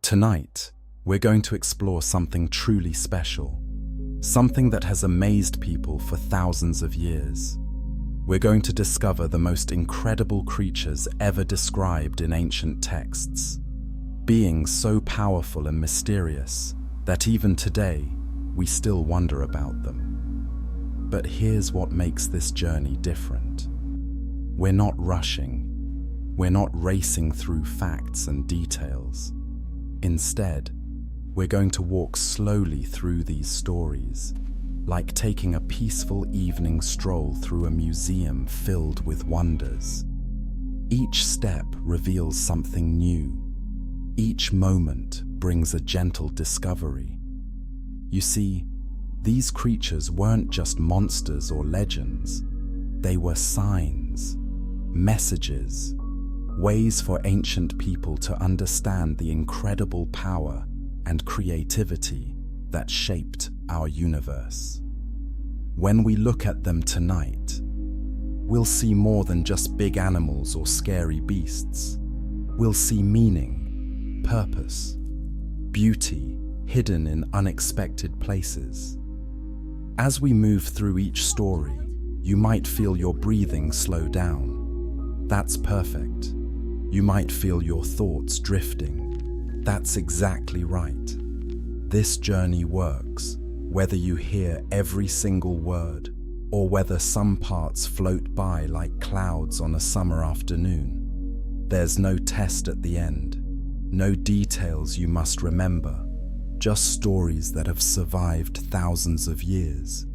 Tonight, we're going to explore something truly special, something that has amazed people for thousands of years. We're going to discover the most incredible creatures ever described in ancient texts, beings so powerful and mysterious that even today, we still wonder about them. But here's what makes this journey different. We're not rushing. We're not racing through facts and details. Instead, we're going to walk slowly through these stories, like taking a peaceful evening stroll through a museum filled with wonders. Each step reveals something new. Each moment brings a gentle discovery. You see, these creatures weren't just monsters or legends. They were signs, messages, ways for ancient people to understand the incredible power and creativity that shaped our universe. When we look at them tonight, we'll see more than just big animals or scary beasts. We'll see meaning, purpose, beauty hidden in unexpected places. As we move through each story, you might feel your breathing slow down. That's perfect. You might feel your thoughts drifting. That's exactly right. This journey works, whether you hear every single word or whether some parts float by like clouds on a summer afternoon. There's no test at the end, no details you must remember, just stories that have survived thousands of years,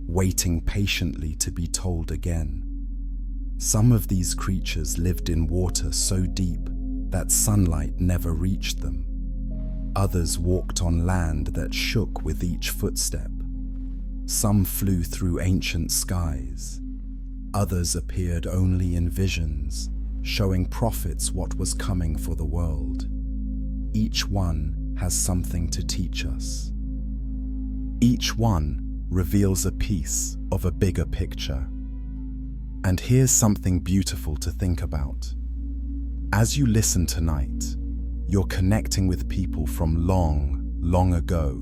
waiting patiently to be told again. Some of these creatures lived in water so deep that sunlight never reached them. Others walked on land that shook with each footstep. Some flew through ancient skies. Others appeared only in visions, showing prophets what was coming for the world. Each one has something to teach us. Each one reveals a piece of a bigger picture. And here's something beautiful to think about. As you listen tonight, you're connecting with people from long, long ago.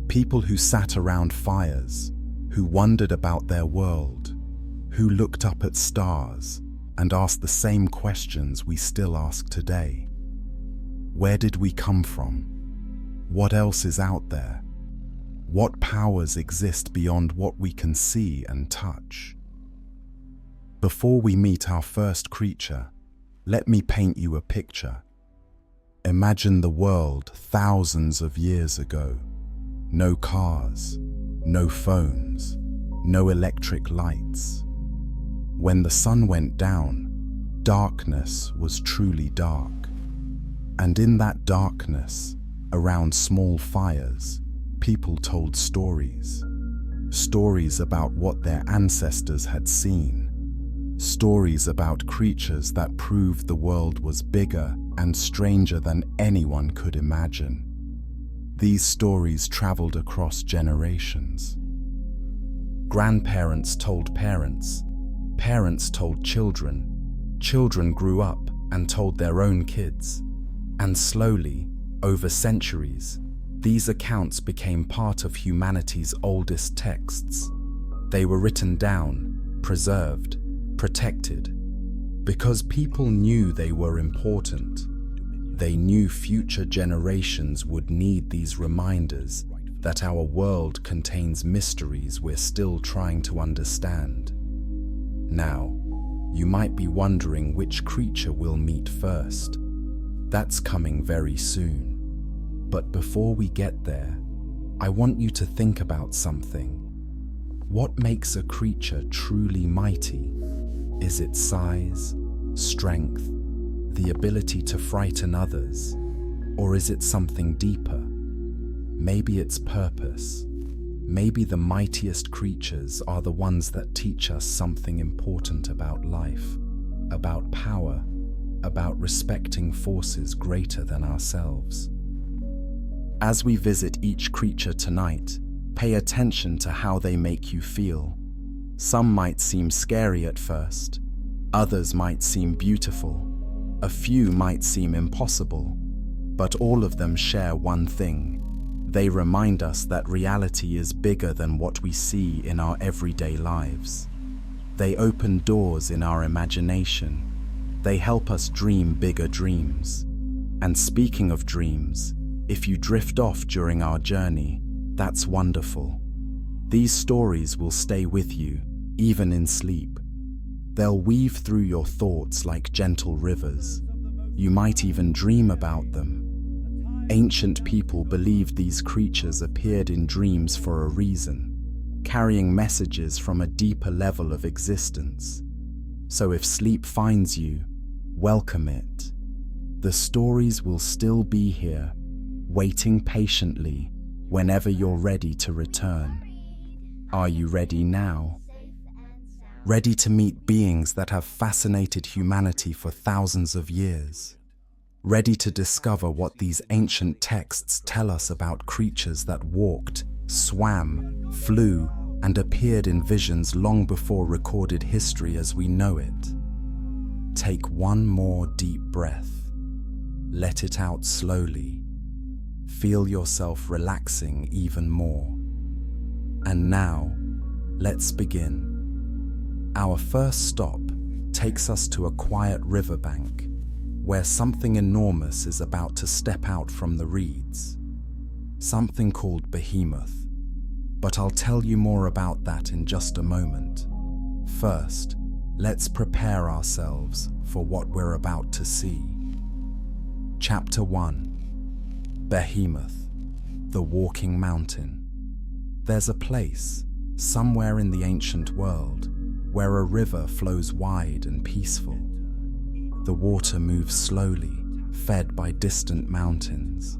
People who sat around fires, who wondered about their world, who looked up at stars and asked the same questions we still ask today. Where did we come from? What else is out there? What powers exist beyond what we can see and touch? Before we meet our first creature, let me paint you a picture. Imagine the world thousands of years ago. No cars, no phones, no electric lights. When the sun went down, darkness was truly dark. And in that darkness, around small fires, people told stories. Stories about what their ancestors had seen. Stories about creatures that proved the world was bigger and stranger than anyone could imagine. These stories traveled across generations. Grandparents told parents, parents told children, children grew up and told their own kids. And slowly, over centuries, these accounts became part of humanity's oldest texts. They were written down, preserved, protected, because people knew they were important. They knew future generations would need these reminders that our world contains mysteries we're still trying to understand. Now, you might be wondering which creature we'll meet first. That's coming very soon. But before we get there, I want you to think about something. What makes a creature truly mighty? Is it size, strength, the ability to frighten others? Or is it something deeper? Maybe it's purpose. Maybe the mightiest creatures are the ones that teach us something important about life, about power, about respecting forces greater than ourselves. As we visit each creature tonight, pay attention to how they make you feel. Some might seem scary at first, others might seem beautiful, a few might seem impossible, but all of them share one thing. They remind us that reality is bigger than what we see in our everyday lives. They open doors in our imagination. They help us dream bigger dreams. And speaking of dreams, if you drift off during our journey, that's wonderful. These stories will stay with you, even in sleep. They'll weave through your thoughts like gentle rivers. You might even dream about them. Ancient people believed these creatures appeared in dreams for a reason, carrying messages from a deeper level of existence. So if sleep finds you, welcome it. The stories will still be here, waiting patiently whenever you're ready to return. Are you ready now? Ready to meet beings that have fascinated humanity for thousands of years? Ready to discover what these ancient texts tell us about creatures that walked, swam, flew, and appeared in visions long before recorded history as we know it? Take one more deep breath. Let it out slowly. Feel yourself relaxing even more. And now, let's begin. Our first stop takes us to a quiet riverbank where something enormous is about to step out from the reeds. Something called Behemoth. But I'll tell you more about that in just a moment. First, let's prepare ourselves for what we're about to see. Chapter 1. Behemoth, the Walking Mountain. There's a place, somewhere in the ancient world, where a river flows wide and peaceful. The water moves slowly, fed by distant mountains.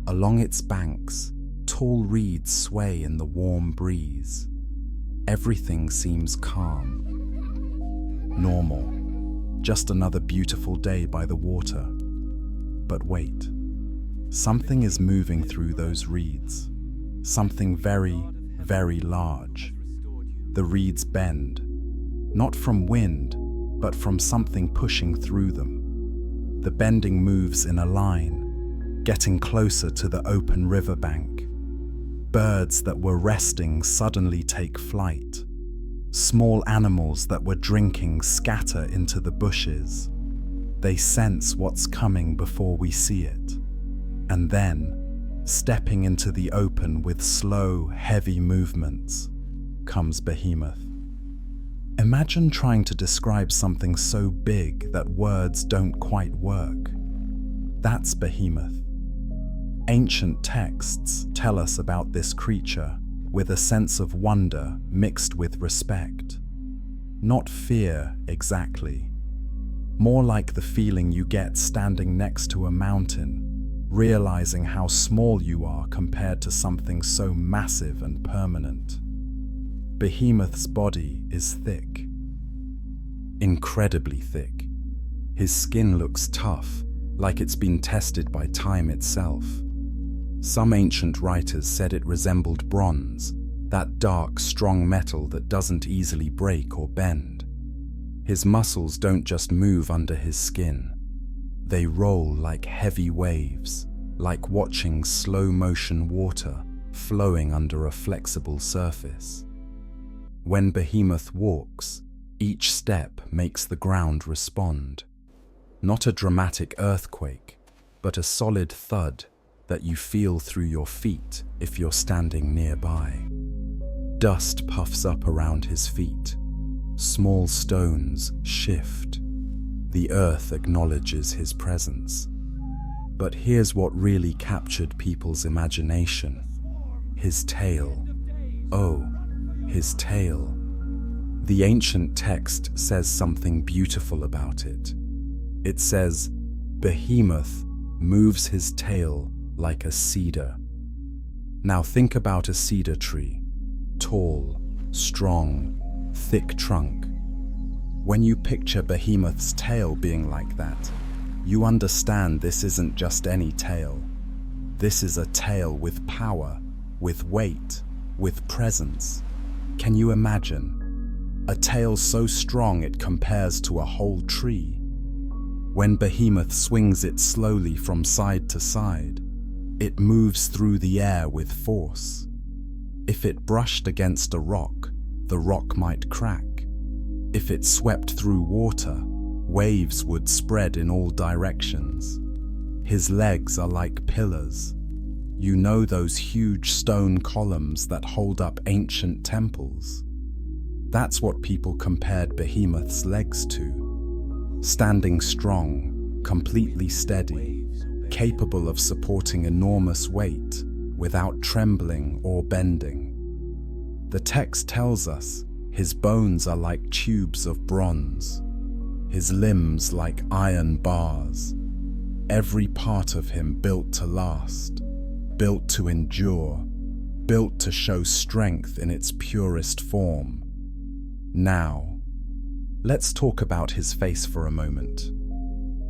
Along its banks, tall reeds sway in the warm breeze. Everything seems calm. Normal. Just another beautiful day by the water. But wait. Something is moving through those reeds. Something very, very large. The reeds bend. Not from wind, but from something pushing through them. The bending moves in a line, getting closer to the open riverbank. Birds that were resting suddenly take flight. Small animals that were drinking scatter into the bushes. They sense what's coming before we see it. And then, stepping into the open with slow, heavy movements, comes Behemoth. Imagine trying to describe something so big that words don't quite work. That's Behemoth. Ancient texts tell us about this creature with a sense of wonder mixed with respect. Not fear, exactly. More like the feeling you get standing next to a mountain, realizing how small you are compared to something so massive and permanent. Behemoth's body is thick. Incredibly thick. His skin looks tough, like it's been tested by time itself. Some ancient writers said it resembled bronze, that dark, strong metal that doesn't easily break or bend. His muscles don't just move under his skin. They roll like heavy waves, like watching slow-motion water flowing under a flexible surface. When Behemoth walks, each step makes the ground respond. Not a dramatic earthquake, but a solid thud that you feel through your feet if you're standing nearby. Dust puffs up around his feet. Small stones shift. The earth acknowledges his presence. But here's what really captured people's imagination. His tail. Oh, his tail. The ancient text says something beautiful about it. It says, Behemoth moves his tail like a cedar. Now think about a cedar tree. Tall, strong, thick trunk. When you picture Behemoth's tail being like that, you understand this isn't just any tail. This is a tail with power, with weight, with presence. Can you imagine? A tail so strong it compares to a whole tree. When Behemoth swings it slowly from side to side, it moves through the air with force. If it brushed against a rock, the rock might crack. If it swept through water, waves would spread in all directions. His legs are like pillars. You know those huge stone columns that hold up ancient temples? That's what people compared Behemoth's legs to. Standing strong, completely steady, capable of supporting enormous weight without trembling or bending. The text tells us his bones are like tubes of bronze, his limbs like iron bars, every part of him built to last, built to endure, built to show strength in its purest form. Now, let's talk about his face for a moment.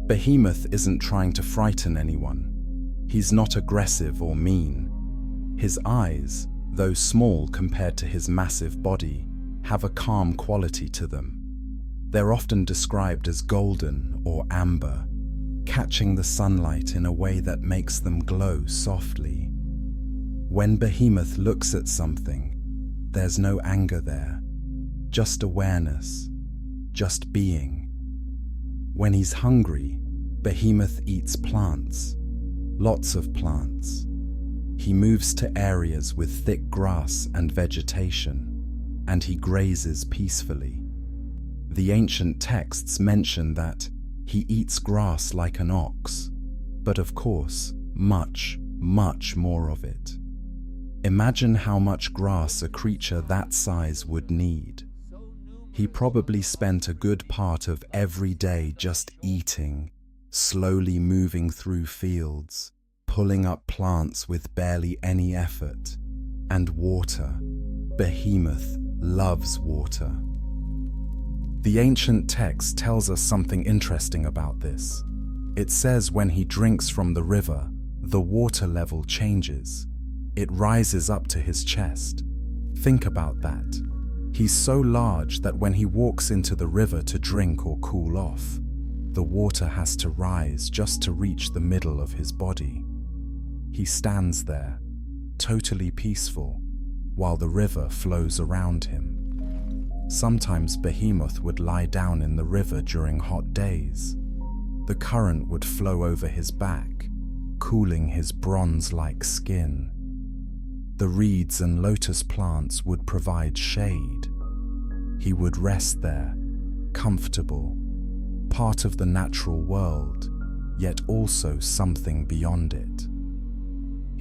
Behemoth isn't trying to frighten anyone. He's not aggressive or mean. His eyes, though small compared to his massive body, have a calm quality to them. They're often described as golden or amber, catching the sunlight in a way that makes them glow softly. When Behemoth looks at something, there's no anger there, just awareness, just being. When he's hungry, Behemoth eats plants, lots of plants. He moves to areas with thick grass and vegetation, and he grazes peacefully. The ancient texts mention that he eats grass like an ox, but of course, much, much more of it. Imagine how much grass a creature that size would need. He probably spent a good part of every day just eating, slowly moving through fields, pulling up plants with barely any effort. And water. Behemoth loves water. The ancient text tells us something interesting about this. It says when he drinks from the river, the water level changes. It rises up to his chest. Think about that. He's so large that when he walks into the river to drink or cool off, the water has to rise just to reach the middle of his body. He stands there, totally peaceful, while the river flows around him. Sometimes Behemoth would lie down in the river during hot days. The current would flow over his back, cooling his bronze-like skin. The reeds and lotus plants would provide shade. He would rest there, comfortable, part of the natural world, yet also something beyond it.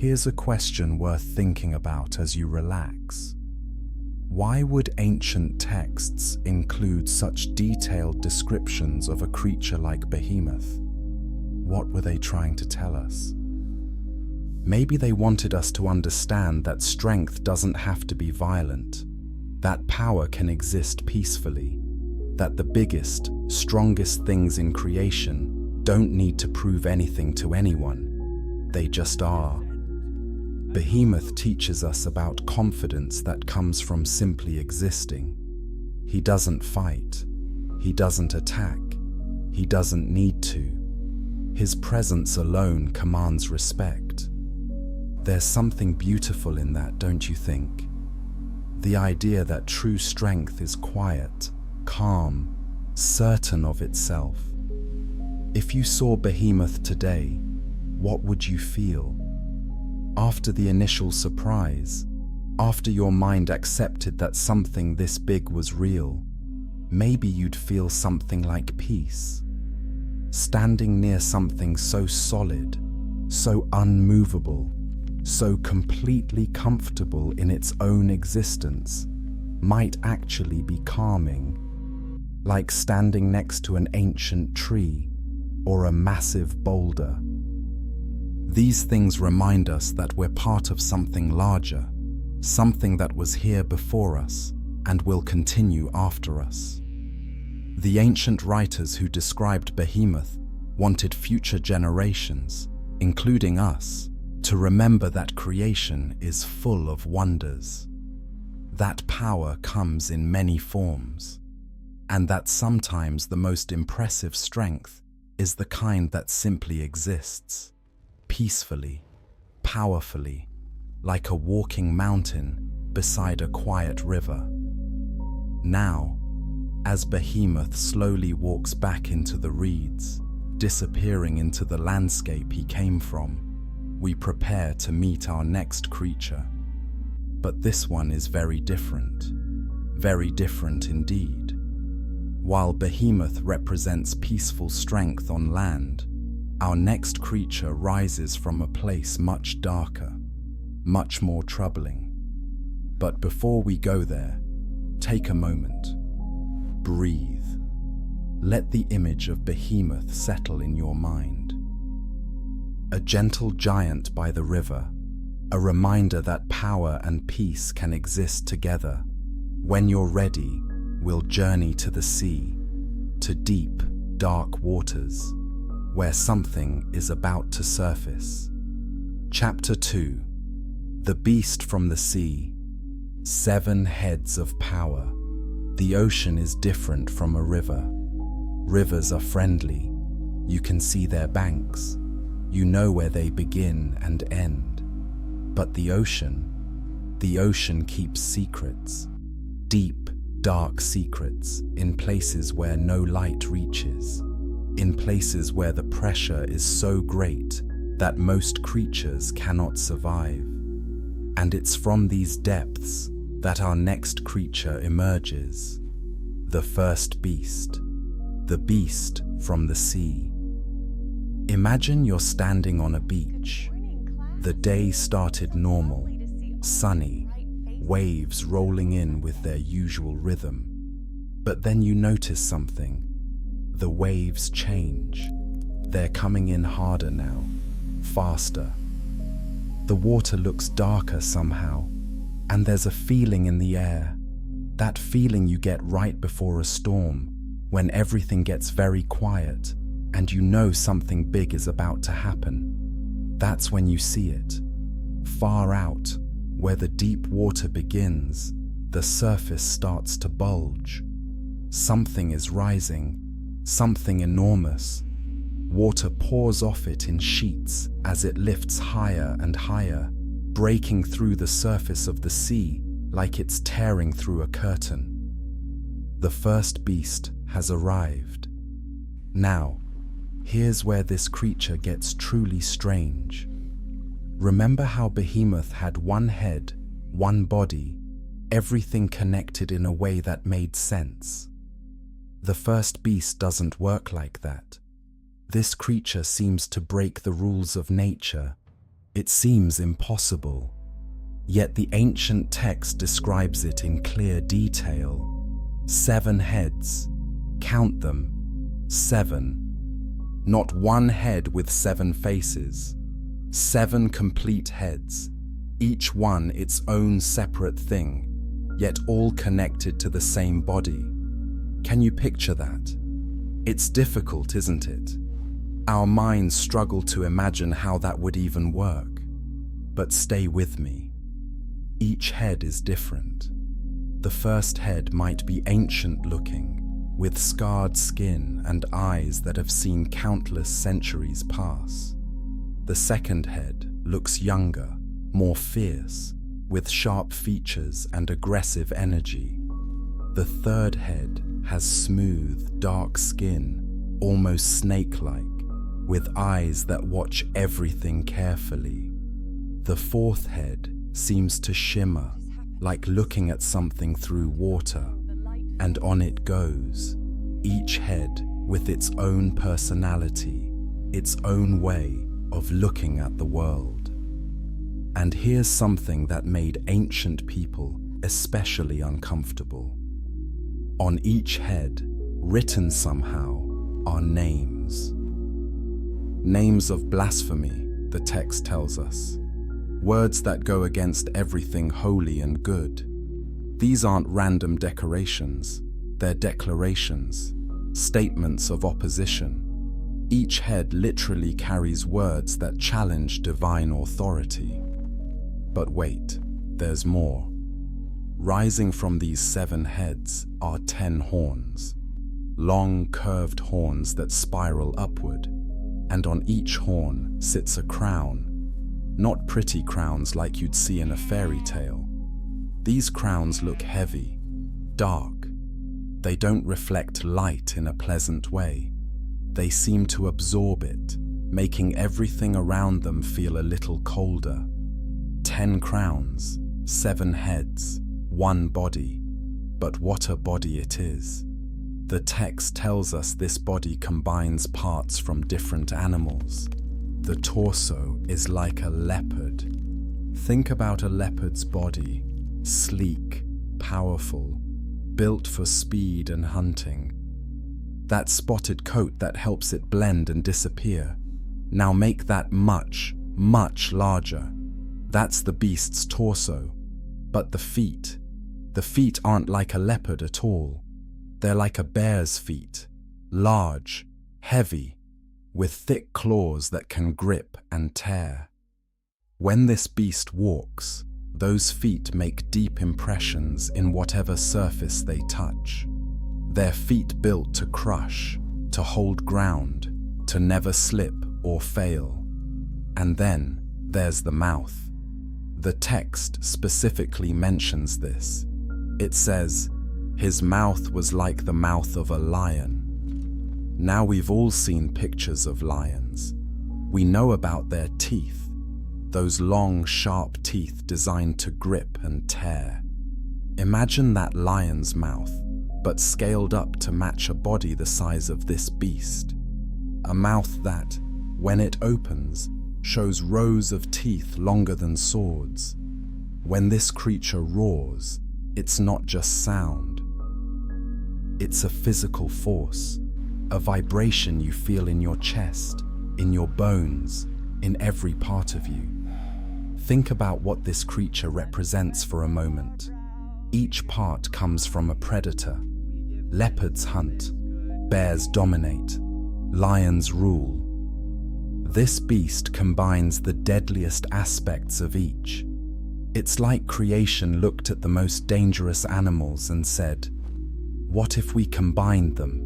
Here's a question worth thinking about as you relax. Why would ancient texts include such detailed descriptions of a creature like Behemoth? What were they trying to tell us? Maybe they wanted us to understand that strength doesn't have to be violent, that power can exist peacefully, that the biggest, strongest things in creation don't need to prove anything to anyone. They just are. Behemoth teaches us about confidence that comes from simply existing. He doesn't fight. He doesn't attack. He doesn't need to. His presence alone commands respect. There's something beautiful in that, don't you think? The idea that true strength is quiet, calm, certain of itself. If you saw Behemoth today, what would you feel? After the initial surprise, after your mind accepted that something this big was real, maybe you'd feel something like peace. Standing near something so solid, so unmovable, so completely comfortable in its own existence, might actually be calming, like standing next to an ancient tree or a massive boulder. These things remind us that we're part of something larger, something that was here before us and will continue after us. The ancient writers who described Behemoth wanted future generations, including us, to remember that creation is full of wonders. That power comes in many forms, and that sometimes the most impressive strength is the kind that simply exists, peacefully, powerfully, like a walking mountain beside a quiet river. Now, as Behemoth slowly walks back into the reeds, disappearing into the landscape he came from, we prepare to meet our next creature. But this one is very different indeed. While Behemoth represents peaceful strength on land, our next creature rises from a place much darker, much more troubling. But before we go there, take a moment. Breathe. Let the image of Behemoth settle in your mind. A gentle giant by the river, a reminder that power and peace can exist together. When you're ready, we'll journey to the sea, to deep, dark waters, where something is about to surface. Chapter 2. The Beast from the Sea. 7 heads of power. The ocean is different from a river. Rivers are friendly. You can see their banks. You know where they begin and end. But the ocean keeps secrets. Deep, dark secrets in places where no light reaches. In places where the pressure is so great that most creatures cannot survive. And it's from these depths that our next creature emerges. The first beast. The beast from the sea. Imagine you're standing on a beach. The day started normal, sunny, waves rolling in with their usual rhythm. But then you notice something. The waves change. They're coming in harder now, faster. The water looks darker somehow, and there's a feeling in the air. That feeling you get right before a storm, when everything gets very quiet and you know something big is about to happen. That's when you see it. Far out, where the deep water begins, the surface starts to bulge. Something is rising, something enormous. Water pours off it in sheets as it lifts higher and higher, breaking through the surface of the sea like it's tearing through a curtain. The first beast has arrived. Now, here's where this creature gets truly strange. Remember how Behemoth had one head, one body, everything connected in a way that made sense? The first beast doesn't work like that. This creature seems to break the rules of nature. It seems impossible. Yet the ancient text describes it in clear detail. 7 heads. Count them. 7. Not one head with 7 faces. 7 complete heads, each one its own separate thing, yet all connected to the same body. Can you picture that? It's difficult, isn't it? Our minds struggle to imagine how that would even work. But stay with me. Each head is different. The first head might be ancient-looking, with scarred skin and eyes that have seen countless centuries pass. The second head looks younger, more fierce, with sharp features and aggressive energy. The third head has smooth, dark skin, almost snake-like, with eyes that watch everything carefully. The fourth head seems to shimmer, like looking at something through water, and on it goes, each head with its own personality, its own way of looking at the world. And here's something that made ancient people especially uncomfortable. On each head, written somehow, are names. Names of blasphemy, the text tells us. Words that go against everything holy and good. These aren't random decorations, they're declarations, statements of opposition. Each head literally carries words that challenge divine authority. But wait, there's more. Rising from these 7 heads are 10 horns. long curved horns that spiral upward, and on each horn sits a crown. Not pretty crowns like you'd see in a fairy tale. These crowns look heavy, dark. They don't reflect light in a pleasant way. They seem to absorb it, making everything around them feel a little colder. 10 crowns, 7 heads, 1 body. But what a body it is. The text tells us this body combines parts from different animals. The torso is like a leopard. Think about a leopard's body, sleek, powerful, built for speed and hunting. That spotted coat that helps it blend and disappear. Now make that much, much larger. That's the beast's torso. But the feet aren't like a leopard at all. They're like a bear's feet, large, heavy, with thick claws that can grip and tear. When this beast walks, those feet make deep impressions in whatever surface they touch. Their feet built to crush, to hold ground, to never slip or fail. And then there's the mouth. The text specifically mentions this. It says, "His mouth was like the mouth of a lion." Now we've all seen pictures of lions. We know about their teeth, those long, sharp teeth designed to grip and tear. Imagine that lion's mouth, but scaled up to match a body the size of this beast. A mouth that, when it opens, shows rows of teeth longer than swords. When this creature roars, it's not just sound. It's a physical force, a vibration you feel in your chest, in your bones, in every part of you. Think about what this creature represents for a moment. Each part comes from a predator. Leopards hunt, bears dominate, lions rule. This beast combines the deadliest aspects of each. It's like creation looked at the most dangerous animals and said, "What if we combined them?"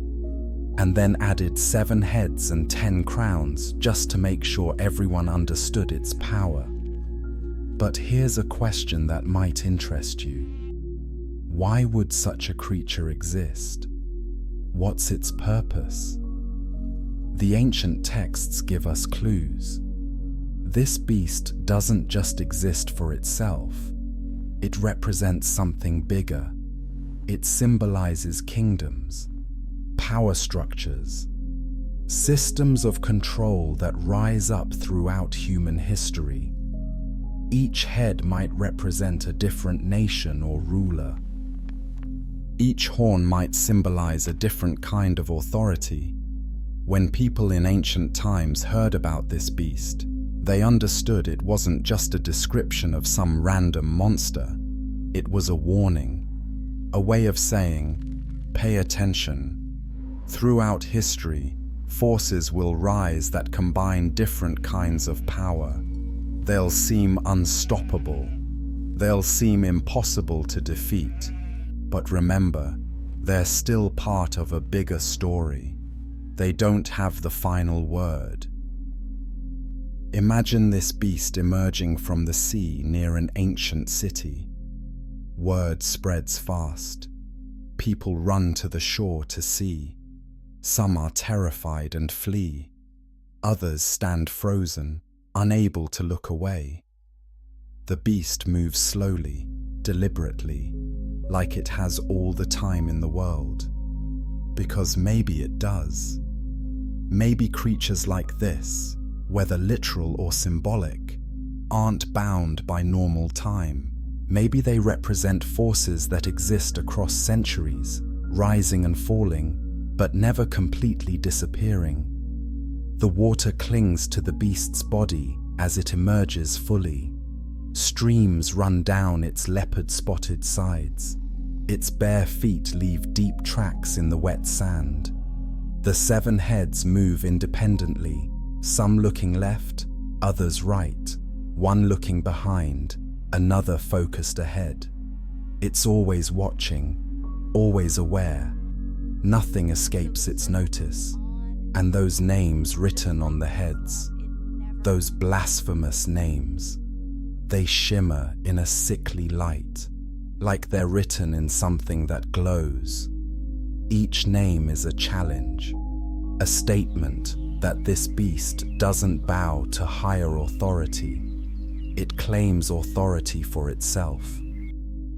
And then added 7 heads and 10 crowns just to make sure everyone understood its power. But here's a question that might interest you. Why would such a creature exist? What's its purpose? The ancient texts give us clues. This beast doesn't just exist for itself. It represents something bigger. It symbolizes kingdoms, power structures, systems of control that rise up throughout human history. Each head might represent a different nation or ruler. Each horn might symbolize a different kind of authority. When people in ancient times heard about this beast, they understood it wasn't just a description of some random monster. It was a warning, a way of saying, pay attention. Throughout history, forces will rise that combine different kinds of power. They'll seem unstoppable. They'll seem impossible to defeat. But remember, they're still part of a bigger story. They don't have the final word. Imagine this beast emerging from the sea near an ancient city. Word spreads fast. People run to the shore to see. Some are terrified and flee. Others stand frozen, unable to look away. The beast moves slowly, deliberately, like it has all the time in the world. Because maybe it does. Maybe creatures like this, whether literal or symbolic, aren't bound by normal time. Maybe they represent forces that exist across centuries, rising and falling, but never completely disappearing. The water clings to the beast's body as it emerges fully. Streams run down its leopard-spotted sides. Its bare feet leave deep tracks in the wet sand. The 7 heads move independently, some looking left, others right, one looking behind, another focused ahead. It's always watching, always aware, Nothing escapes its notice. And those names written on the heads, those blasphemous names, they shimmer in a sickly light, like they're written in something that glows. Each name is a challenge, a statement that this beast doesn't bow to higher authority. It claims authority for itself.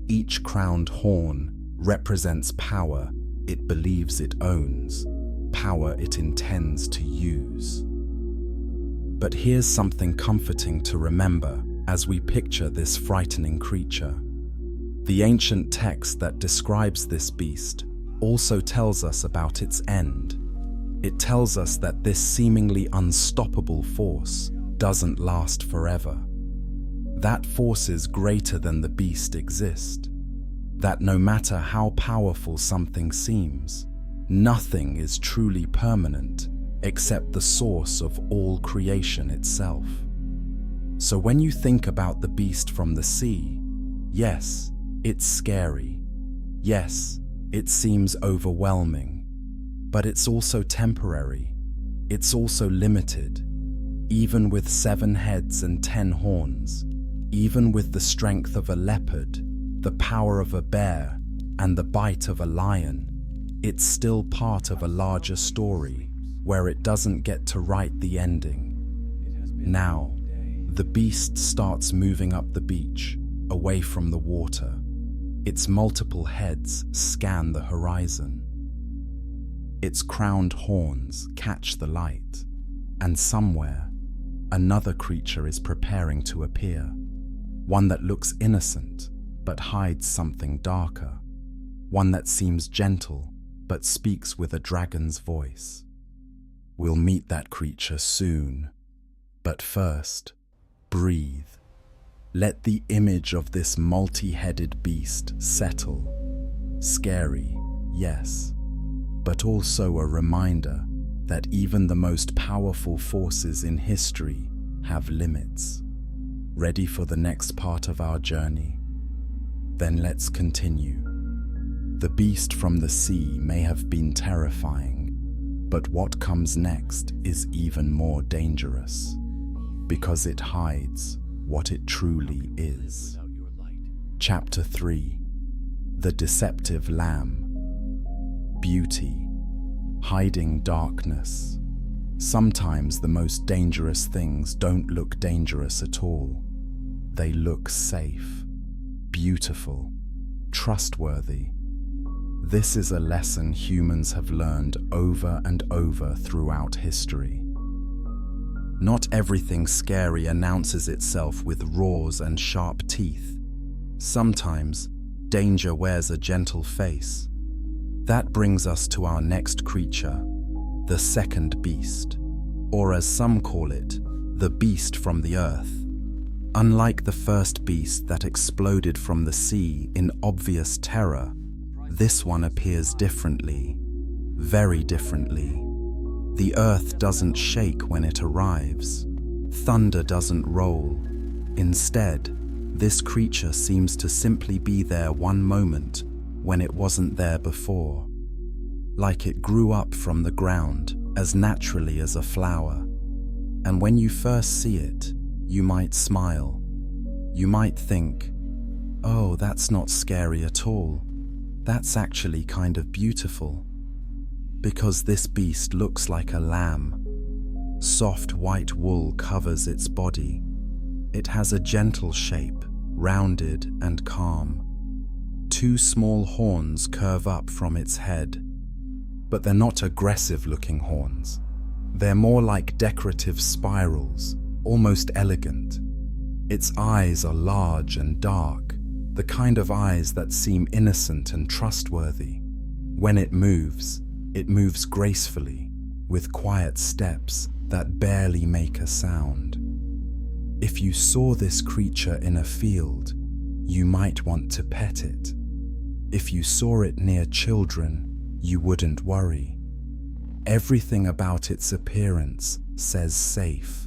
Each crowned horn represents power it believes it owns, power it intends to use. But here's something comforting to remember as we picture this frightening creature. The ancient text that describes this beast also tells us about its end. It tells us that this seemingly unstoppable force doesn't last forever. That forces greater than the beast exist. That no matter how powerful something seems, nothing is truly permanent except the source of all creation itself. So when you think about the beast from the sea, yes, it's scary. Yes, it seems overwhelming. But it's also temporary. It's also limited. Even with 7 heads and 10 horns, even with the strength of a leopard, the power of a bear, and the bite of a lion, it's still part of a larger story where it doesn't get to write the ending. Now, the beast starts moving up the beach, away from the water. Its multiple heads scan the horizon. Its crowned horns catch the light, and somewhere, another creature is preparing to appear. One that looks innocent, but hides something darker. One that seems gentle, but speaks with a dragon's voice. We'll meet that creature soon. But first, breathe. Let the image of this multi-headed beast settle. Scary, yes, but also a reminder that even the most powerful forces in history have limits. Ready for the next part of our journey? Then let's continue. The beast from the sea may have been terrifying, but what comes next is even more dangerous, because it hides what it truly is. Chapter 3: The Deceptive Lamb. Beauty, hiding darkness. Sometimes the most dangerous things don't look dangerous at all. They look safe, beautiful, trustworthy. This is a lesson humans have learned over and over throughout history. Not everything scary announces itself with roars and sharp teeth. Sometimes, danger wears a gentle face. That brings us to our next creature, the second beast, or as some call it, the beast from the earth. Unlike the first beast that exploded from the sea in obvious terror, this one appears differently, very differently. The earth doesn't shake when it arrives. Thunder doesn't roll. Instead, this creature seems to simply be there one moment when it wasn't there before. Like it grew up from the ground as naturally as a flower. And when you first see it, you might smile. You might think, oh, that's not scary at all. That's actually kind of beautiful. Because this beast looks like a lamb. Soft white wool covers its body. It has a gentle shape, rounded and calm. 2 small horns curve up from its head. But they're not aggressive-looking horns. They're more like decorative spirals, almost elegant. Its eyes are large and dark, the kind of eyes that seem innocent and trustworthy. When it moves gracefully, with quiet steps that barely make a sound. If you saw this creature in a field, you might want to pet it. If you saw it near children, you wouldn't worry. Everything about its appearance says safe.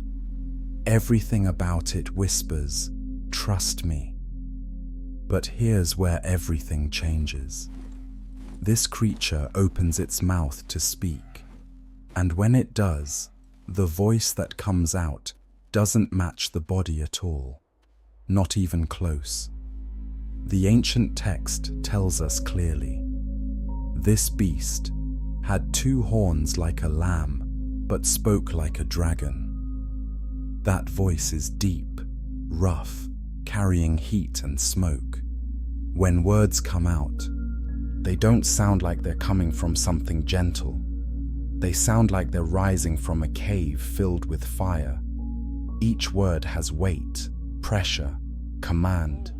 Everything about it whispers, trust me. But here's where everything changes. This creature opens its mouth to speak, and when it does, the voice that comes out doesn't match the body at all, not even close. The ancient text tells us clearly. This beast had 2 horns like a lamb, but spoke like a dragon. That voice is deep, rough, carrying heat and smoke. When words come out, they don't sound like they're coming from something gentle. They sound like they're rising from a cave filled with fire. Each word has weight, pressure, command.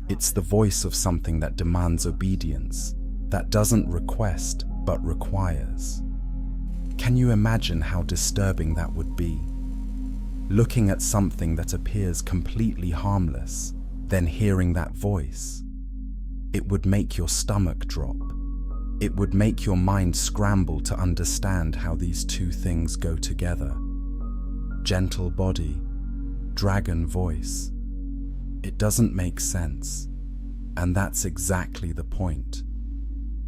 It's the voice of something that demands obedience, that doesn't request but requires. Can you imagine how disturbing that would be? Looking at something that appears completely harmless, then hearing that voice. It would make your stomach drop. It would make your mind scramble to understand how these 2 things go together. Gentle body, dragon voice. It doesn't make sense. And that's exactly the point.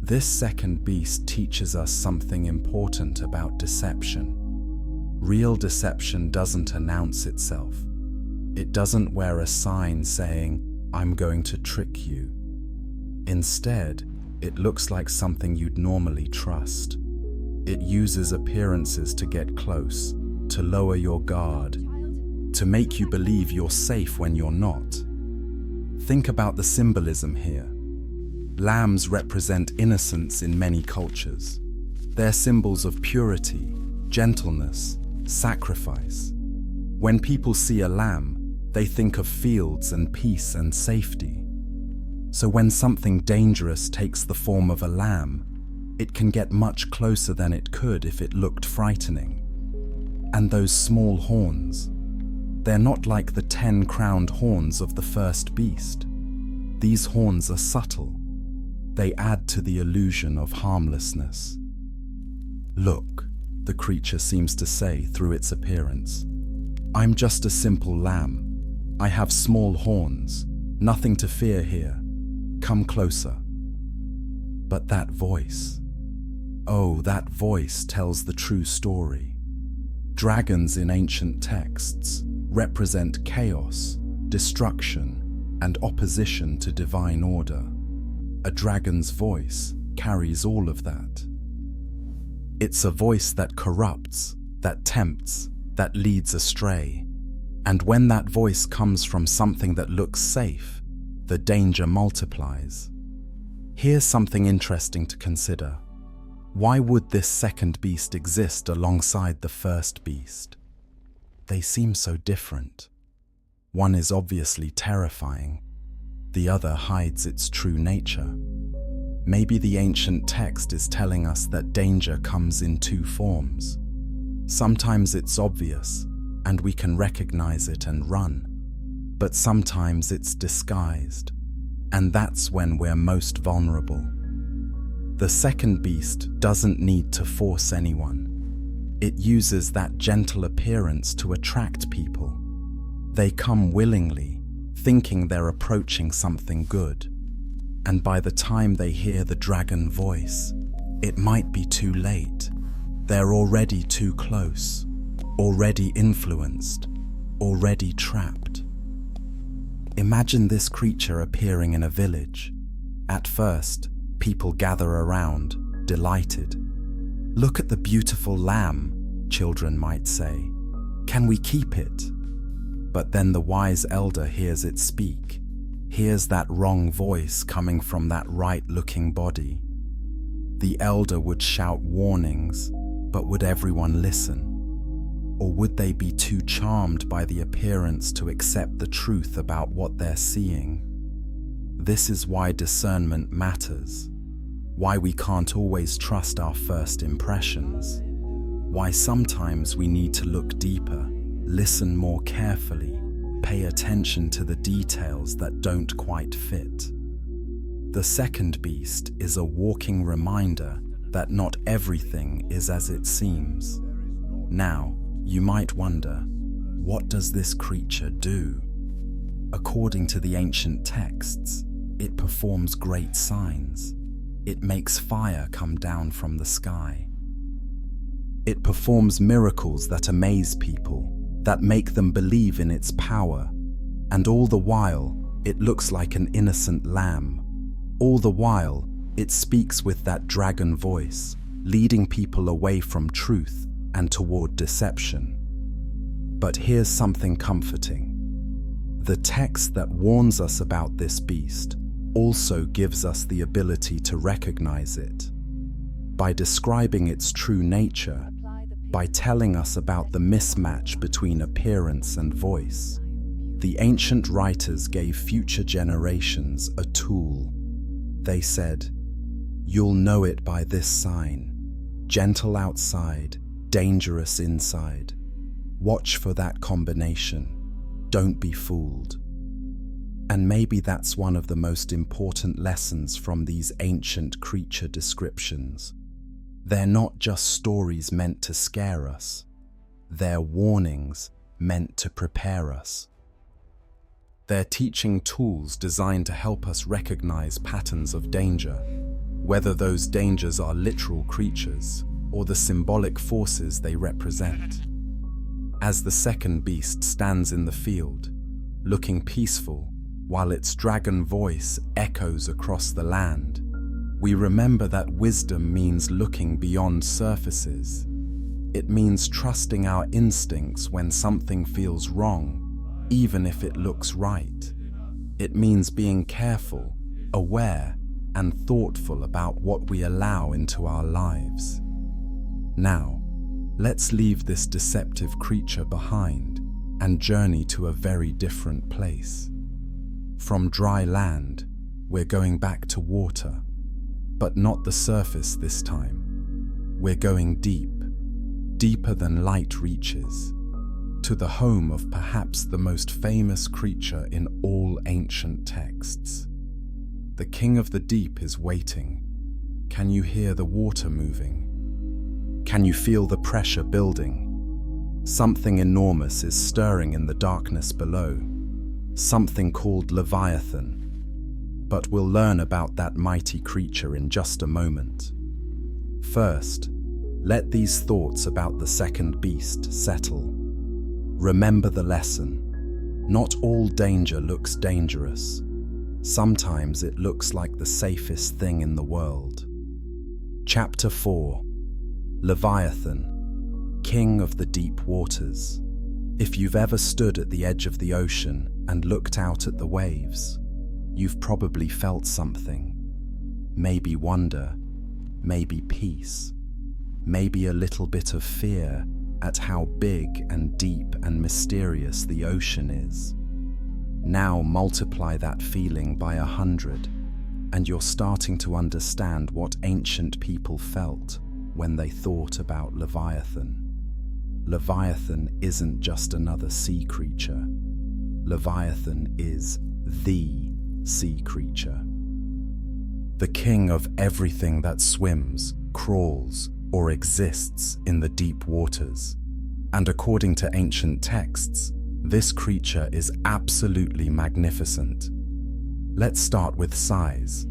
This second beast teaches us something important about deception. Real deception doesn't announce itself. It doesn't wear a sign saying, "I'm going to trick you." Instead, it looks like something you'd normally trust. It uses appearances to get close, to lower your guard, to make you believe you're safe when you're not. Think about the symbolism here. Lambs represent innocence in many cultures. They're symbols of purity, gentleness, sacrifice. When people see a lamb, they think of fields and peace and safety. So when something dangerous takes the form of a lamb, it can get much closer than it could if it looked frightening. And those small horns, they're not like the 10 crowned horns of the first beast. These horns are subtle. They add to the illusion of harmlessness. "Look," the creature seems to say through its appearance. "I'm just a simple lamb. I have small horns. Nothing to fear here. Come closer." But that voice, oh, that voice tells the true story. Dragons in ancient texts represent chaos, destruction, and opposition to divine order. A dragon's voice carries all of that. It's a voice that corrupts, that tempts, that leads astray. And when that voice comes from something that looks safe, the danger multiplies. Here's something interesting to consider. Why would this second beast exist alongside the first beast? They seem so different. One is obviously terrifying. The other hides its true nature. Maybe the ancient text is telling us that danger comes in 2 forms. Sometimes it's obvious, and we can recognize it and run. But sometimes it's disguised, and that's when we're most vulnerable. The second beast doesn't need to force anyone. It uses that gentle appearance to attract people. They come willingly, thinking they're approaching something good. And by the time they hear the dragon voice, it might be too late. They're already too close, already influenced, already trapped. Imagine this creature appearing in a village. At first, people gather around, delighted. "Look at the beautiful lamb," children might say. "Can we keep it?" But then the wise elder hears it speak, hears that wrong voice coming from that right-looking body. The elder would shout warnings, but would everyone listen? Or would they be too charmed by the appearance to accept the truth about what they're seeing? This is why discernment matters, why we can't always trust our first impressions, why sometimes we need to look deeper, listen more carefully, pay attention to the details that don't quite fit. The second beast is a walking reminder that not everything is as it seems. Now, you might wonder, what does this creature do? According to the ancient texts, it performs great signs. It makes fire come down from the sky. It performs miracles that amaze people, that make them believe in its power. And all the while, it looks like an innocent lamb. All the while, it speaks with that dragon voice, leading people away from truth and toward deception. But here's something comforting. The text that warns us about this beast also gives us the ability to recognize it. By describing its true nature, by telling us about the mismatch between appearance and voice, the ancient writers gave future generations a tool. They said, "You'll know it by this sign: gentle outside, dangerous inside. Watch for that combination. Don't be fooled." And maybe that's one of the most important lessons from these ancient creature descriptions. They're not just stories meant to scare us. They're warnings meant to prepare us. They're teaching tools designed to help us recognize patterns of danger, whether those dangers are literal creatures or the symbolic forces they represent. As the second beast stands in the field, looking peaceful, while its dragon voice echoes across the land, we remember that wisdom means looking beyond surfaces. It means trusting our instincts when something feels wrong, even if it looks right. It means being careful, aware, and thoughtful about what we allow into our lives. Now, let's leave this deceptive creature behind and journey to a very different place. From dry land, we're going back to water, but not the surface this time. We're going deep, deeper than light reaches, to the home of perhaps the most famous creature in all ancient texts. The king of the deep is waiting. Can you hear the water moving? Can you feel the pressure building? Something enormous is stirring in the darkness below, something called Leviathan. But we'll learn about that mighty creature in just a moment. First, let these thoughts about the second beast settle. Remember the lesson. Not all danger looks dangerous. Sometimes it looks like the safest thing in the world. Chapter 4. Leviathan, King of the Deep Waters. If you've ever stood at the edge of the ocean and looked out at the waves, you've probably felt something. Maybe wonder, maybe peace, maybe a little bit of fear at how big and deep and mysterious the ocean is. Now multiply that feeling by 100, and you're starting to understand what ancient people felt when they thought about Leviathan. Leviathan isn't just another sea creature. Leviathan is the sea creature. The king of everything that swims, crawls, or exists in the deep waters. And according to ancient texts, this creature is absolutely magnificent. Let's start with size.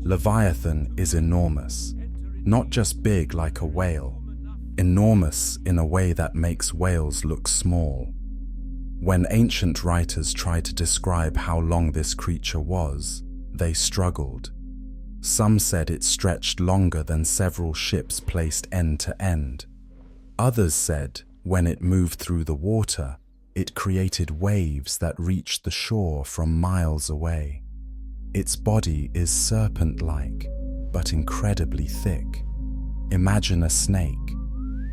Leviathan is enormous, not just big like a whale, enormous in a way that makes whales look small. When ancient writers tried to describe how long this creature was, they struggled. Some said it stretched longer than several ships placed end to end. Others said when it moved through the water, it created waves that reached the shore from miles away. Its body is serpent-like, but incredibly thick. Imagine a snake,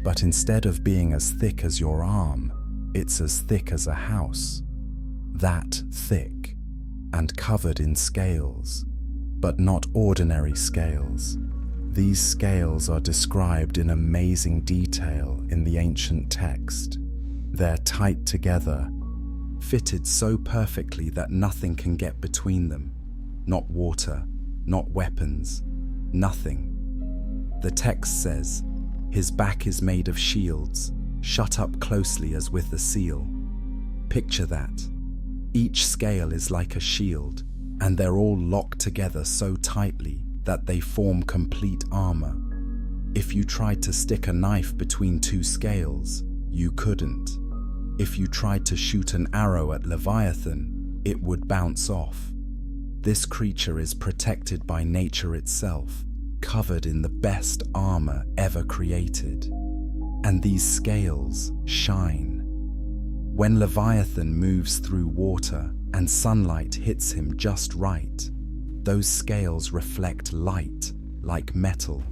but instead of being as thick as your arm, it's as thick as a house. That thick, and covered in scales, but not ordinary scales. These scales are described in amazing detail in the ancient text. They're tight together, fitted so perfectly that nothing can get between them. Not water, not weapons, nothing. The text says, his back is made of shields, shut up closely as with a seal. Picture that. Each scale is like a shield, and they're all locked together so tightly that they form complete armor. If you tried to stick a knife between two scales, you couldn't. If you tried to shoot an arrow at Leviathan, it would bounce off. This creature is protected by nature itself, covered in the best armor ever created. And these scales shine. When Leviathan moves through water and sunlight hits him just right, those scales reflect light like metal.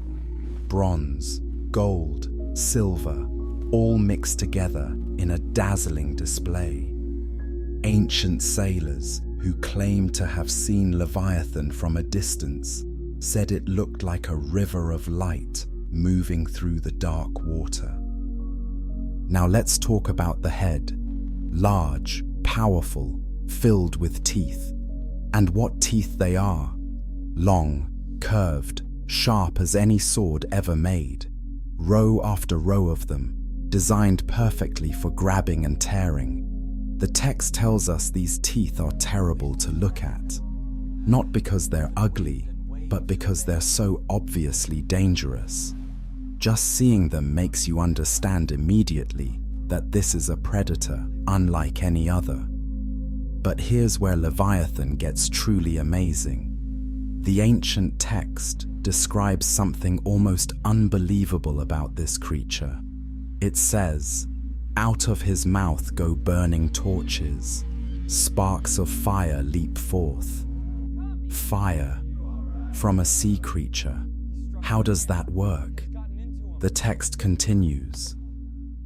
Bronze, gold, silver, all mixed together in a dazzling display. Ancient sailors who claimed to have seen Leviathan from a distance said it looked like a river of light moving through the dark water. Now let's talk about the head. Large, powerful, filled with teeth. And what teeth they are. Long, curved, sharp as any sword ever made. Row after row of them, designed perfectly for grabbing and tearing. The text tells us these teeth are terrible to look at. Not because they're ugly, but because they're so obviously dangerous. Just seeing them makes you understand immediately that this is a predator unlike any other. But here's where Leviathan gets truly amazing. The ancient text describes something almost unbelievable about this creature. It says, "Out of his mouth go burning torches. Sparks of fire leap forth." Fire from a sea creature. How does that work? The text continues.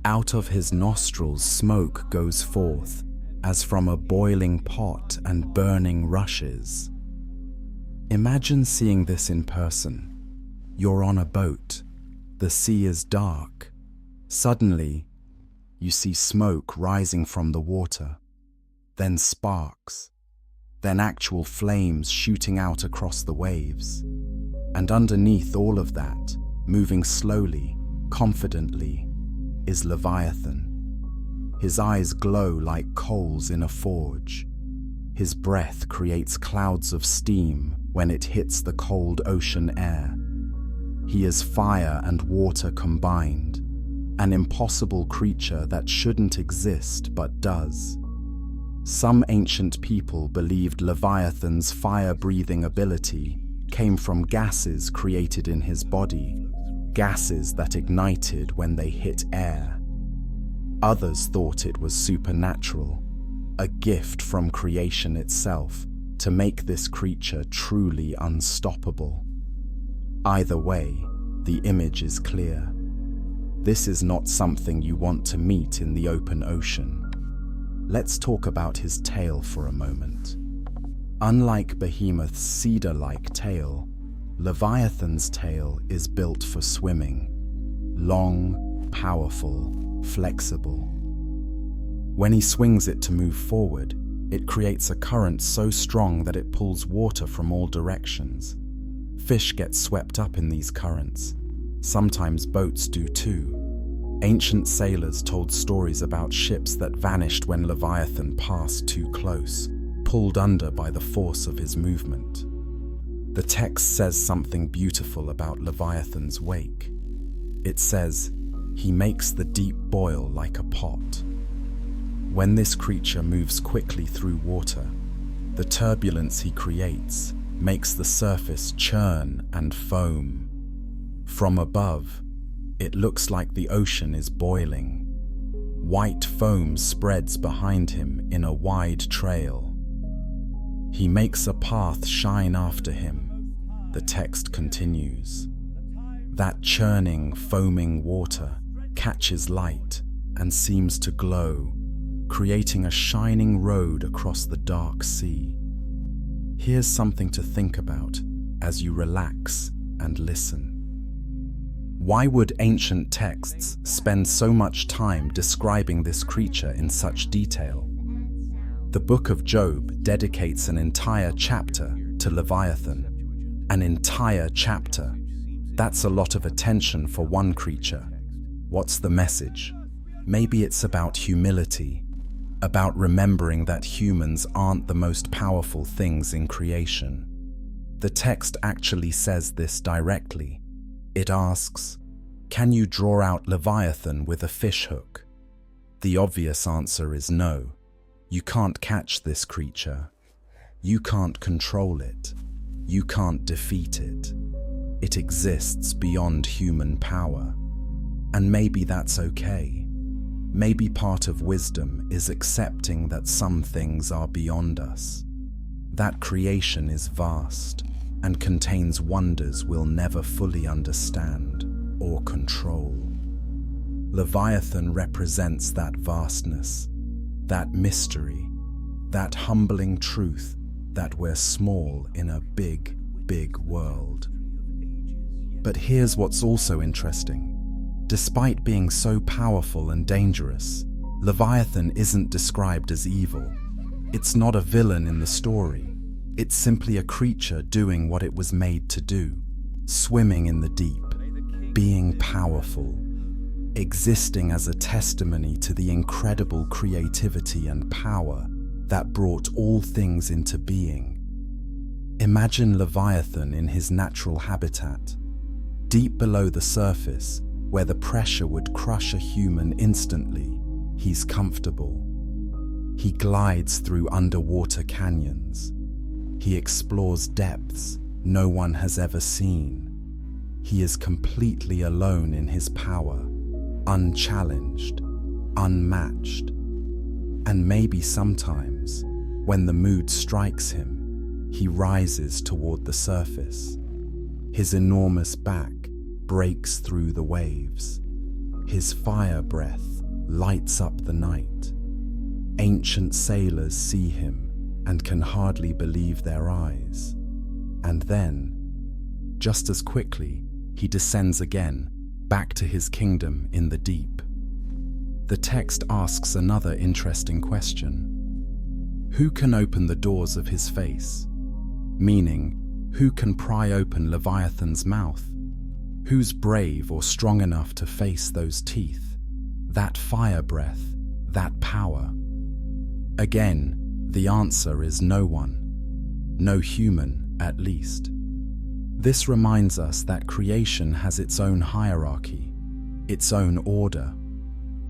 "Out of his nostrils smoke goes forth, as from a boiling pot and burning rushes." Imagine seeing this in person. You're on a boat. The sea is dark. Suddenly, you see smoke rising from the water, then sparks, then actual flames shooting out across the waves. And underneath all of that, moving slowly, confidently, is Leviathan. His eyes glow like coals in a forge. His breath creates clouds of steam when it hits the cold ocean air. He is fire and water combined, an impossible creature that shouldn't exist but does. Some ancient people believed Leviathan's fire-breathing ability came from gases created in his body, gases that ignited when they hit air. Others thought it was supernatural, a gift from creation itself to make this creature truly unstoppable. Either way, the image is clear. This is not something you want to meet in the open ocean. Let's talk about his tail for a moment. Unlike Behemoth's cedar-like tail, Leviathan's tail is built for swimming. Long, powerful, flexible. When he swings it to move forward, it creates a current so strong that it pulls water from all directions. Fish get swept up in these currents. Sometimes boats do too. Ancient sailors told stories about ships that vanished when Leviathan passed too close, pulled under by the force of his movement. The text says something beautiful about Leviathan's wake. It says, "He makes the deep boil like a pot." When this creature moves quickly through water, the turbulence he creates makes the surface churn and foam. From above, it looks like the ocean is boiling. White foam spreads behind him in a wide trail. He makes a path shine after him, the text continues. That churning, foaming water catches light and seems to glow, creating a shining road across the dark sea. Here's something to think about as you relax and listen. Why would ancient texts spend so much time describing this creature in such detail? The Book of Job dedicates an entire chapter to Leviathan. An entire chapter. That's a lot of attention for one creature. What's the message? Maybe it's about humility, about remembering that humans aren't the most powerful things in creation. The text actually says this directly. It asks, "Can you draw out Leviathan with a fishhook?" The obvious answer is no. You can't catch this creature. You can't control it. You can't defeat it. It exists beyond human power. And maybe that's okay. Maybe part of wisdom is accepting that some things are beyond us. That creation is vast and contains wonders we'll never fully understand or control. Leviathan represents that vastness, that mystery, that humbling truth that we're small in a big, big world. But here's what's also interesting. Despite being so powerful and dangerous, Leviathan isn't described as evil. It's not a villain in the story. It's simply a creature doing what it was made to do, swimming in the deep, being powerful, existing as a testimony to the incredible creativity and power that brought all things into being. Imagine Leviathan in his natural habitat, deep below the surface, where the pressure would crush a human instantly. He's comfortable. He glides through underwater canyons. He explores depths no one has ever seen. He is completely alone in his power, unchallenged, unmatched. And maybe sometimes, when the mood strikes him, he rises toward the surface. His enormous back breaks through the waves. His fire breath lights up the night. Ancient sailors see him and can hardly believe their eyes. And then, just as quickly, he descends again, back to his kingdom in the deep. The text asks another interesting question. Who can open the doors of his face? Meaning, who can pry open Leviathan's mouth? Who's brave or strong enough to face those teeth, that fire breath, that power? Again, the answer is no one. No human, at least. This reminds us that creation has its own hierarchy, its own order.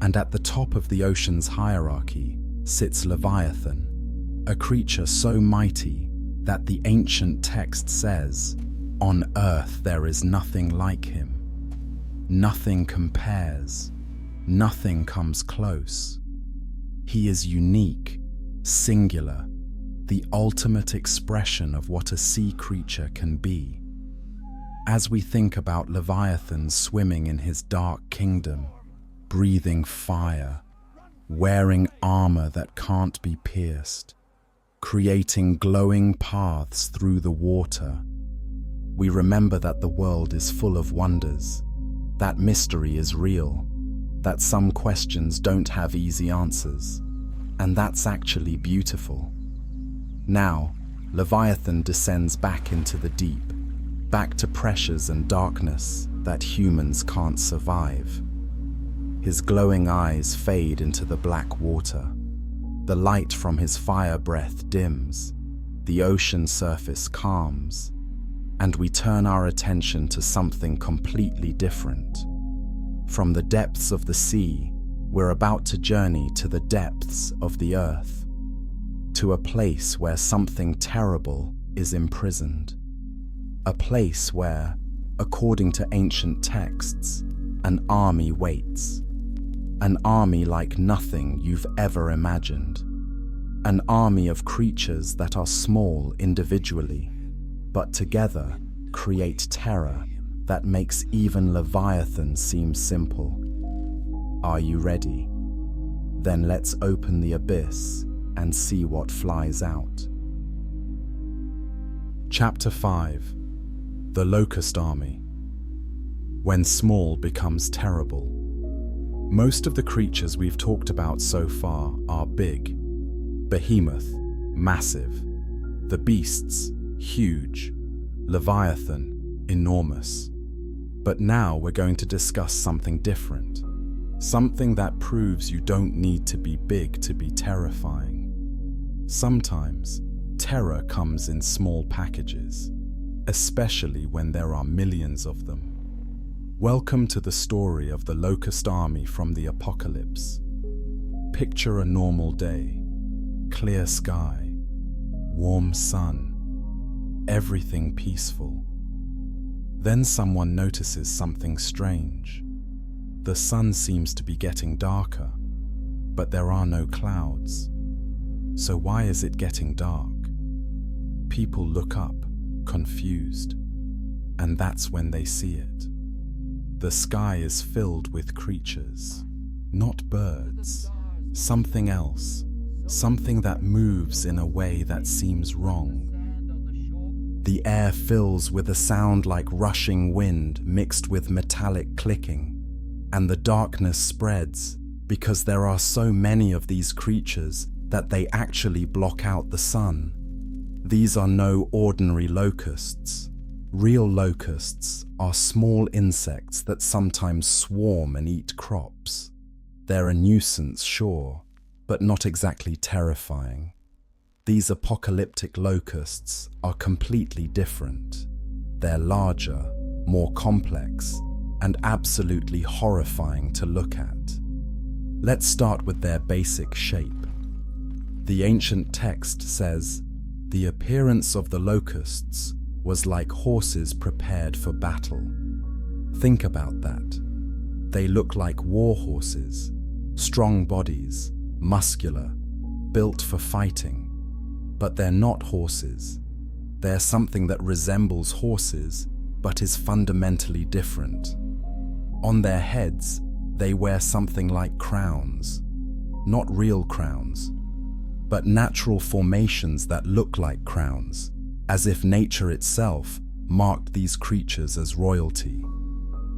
And at the top of the ocean's hierarchy sits Leviathan, a creature so mighty that the ancient text says, "On earth there is nothing like him. Nothing compares. Nothing comes close." He is unique, singular, the ultimate expression of what a sea creature can be. As we think about Leviathan swimming in his dark kingdom, breathing fire, wearing armor that can't be pierced, creating glowing paths through the water, we remember that the world is full of wonders, that mystery is real, that some questions don't have easy answers, and that's actually beautiful. Now, Leviathan descends back into the deep, back to pressures and darkness that humans can't survive. His glowing eyes fade into the black water. The light from his fire breath dims. The ocean surface calms. And we turn our attention to something completely different. From the depths of the sea, we're about to journey to the depths of the earth, to a place where something terrible is imprisoned. A place where, according to ancient texts, an army waits. An army like nothing you've ever imagined. An army of creatures that are small individually, but together create terror that makes even Leviathan seem simple. Are you ready? Then let's open the abyss and see what flies out. Chapter 5. The Locust Army. When small becomes terrible. Most of the creatures we've talked about so far are big. Behemoth, massive. The beasts, huge. Leviathan, enormous. But now we're going to discuss something different. Something that proves you don't need to be big to be terrifying. Sometimes, terror comes in small packages. especially when there are millions of them. Welcome to the story of the locust army from the apocalypse. Picture a normal day, clear sky, warm sun, everything peaceful. Then someone notices something strange. The sun seems to be getting darker, but there are no clouds. So why is it getting dark? People look up, confused, and that's when they see it. The sky is filled with creatures, not birds, something else, something that moves in a way that seems wrong. The air fills with a sound like rushing wind mixed with metallic clicking, and the darkness spreads because there are so many of these creatures that they actually block out the sun. These are no ordinary locusts. Real locusts are small insects that sometimes swarm and eat crops. They're a nuisance, sure, but not exactly terrifying. These apocalyptic locusts are completely different. They're larger, more complex, and absolutely horrifying to look at. Let's start with their basic shape. The ancient text says, "The appearance of the locusts was like horses prepared for battle." Think about that. They look like war horses, strong bodies, muscular, built for fighting. But they're not horses. They're something that resembles horses, but is fundamentally different. On their heads, they wear something like crowns. Not real crowns, but natural formations that look like crowns, as if nature itself marked these creatures as royalty.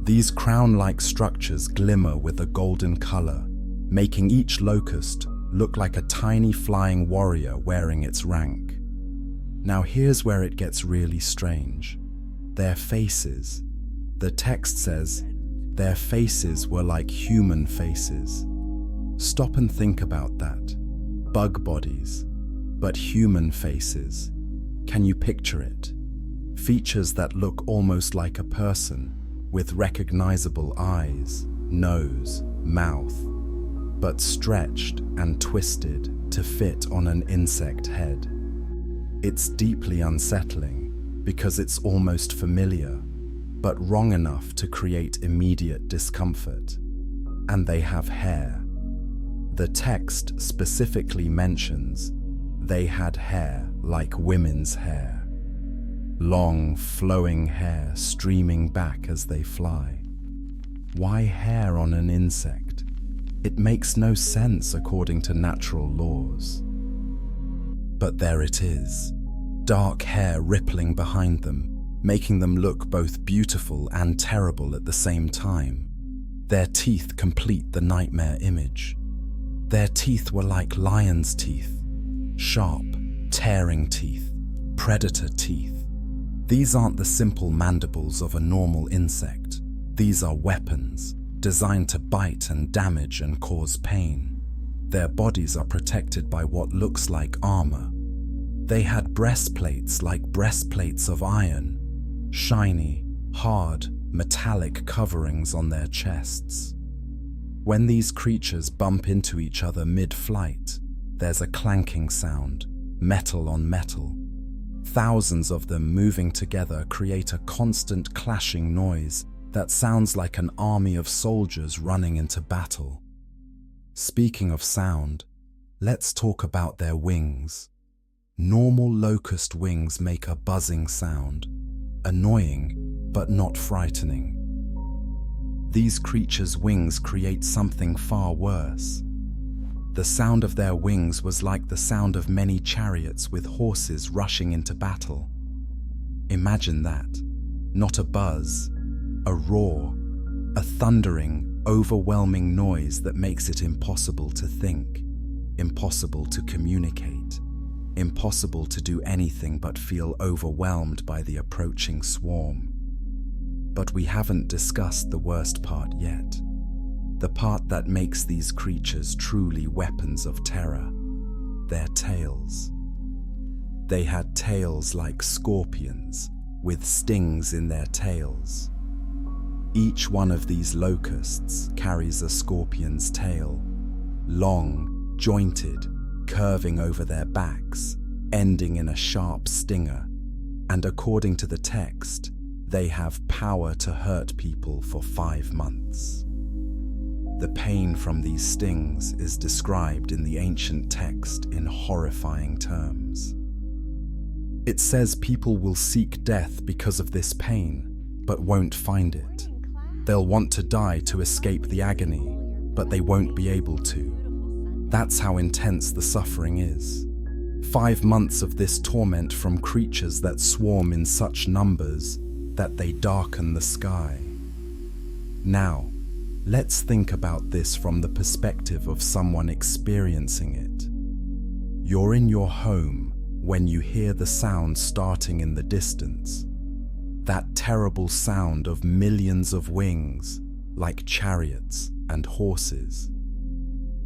These crown-like structures glimmer with a golden color, making each locust look like a tiny flying warrior wearing its rank. Now here's where it gets really strange. Their faces. The text says, their faces were like human faces. Stop and think about that. Bug bodies, but human faces. Can you picture it? Features that look almost like a person, with recognizable eyes, nose, mouth, but stretched and twisted to fit on an insect head. It's deeply unsettling because it's almost familiar, but wrong enough to create immediate discomfort. And they have hair. The text specifically mentions they had hair like women's hair. Long, flowing hair streaming back as they fly. Why hair on an insect? It makes no sense according to natural laws. But there it is. Dark hair rippling behind them, making them look both beautiful and terrible at the same time. Their teeth complete the nightmare image. Their teeth were like lion's teeth. Sharp, tearing teeth, predator teeth. These aren't the simple mandibles of a normal insect. These are weapons, designed to bite and damage and cause pain. Their bodies are protected by what looks like armor. They had breastplates like breastplates of iron, shiny, hard, metallic coverings on their chests. When these creatures bump into each other mid-flight, there's a clanking sound, metal on metal. Thousands of them moving together create a constant clashing noise that sounds like an army of soldiers running into battle. Speaking of sound, let's talk about their wings. Normal locust wings make a buzzing sound, annoying but not frightening. These creatures' wings create something far worse. The sound of their wings was like the sound of many chariots with horses rushing into battle. Imagine that. Not a buzz, a roar, a thundering, overwhelming noise that makes it impossible to think, impossible to communicate, impossible to do anything but feel overwhelmed by the approaching swarm. But we haven't discussed the worst part yet. The part that makes these creatures truly weapons of terror. Their tails. They had tails like scorpions, with stings in their tails. Each one of these locusts carries a scorpion's tail, long, jointed, curving over their backs, ending in a sharp stinger, and according to the text, they have power to hurt people for 5 months. The pain from these stings is described in the ancient text in horrifying terms. It says people will seek death because of this pain, but won't find it. They'll want to die to escape the agony, but they won't be able to. That's how intense the suffering is. 5 months of this torment from creatures that swarm in such numbers that they darken the sky. Now, let's think about this from the perspective of someone experiencing it. You're in your home when you hear the sound starting in the distance. That terrible sound of millions of wings, like chariots and horses.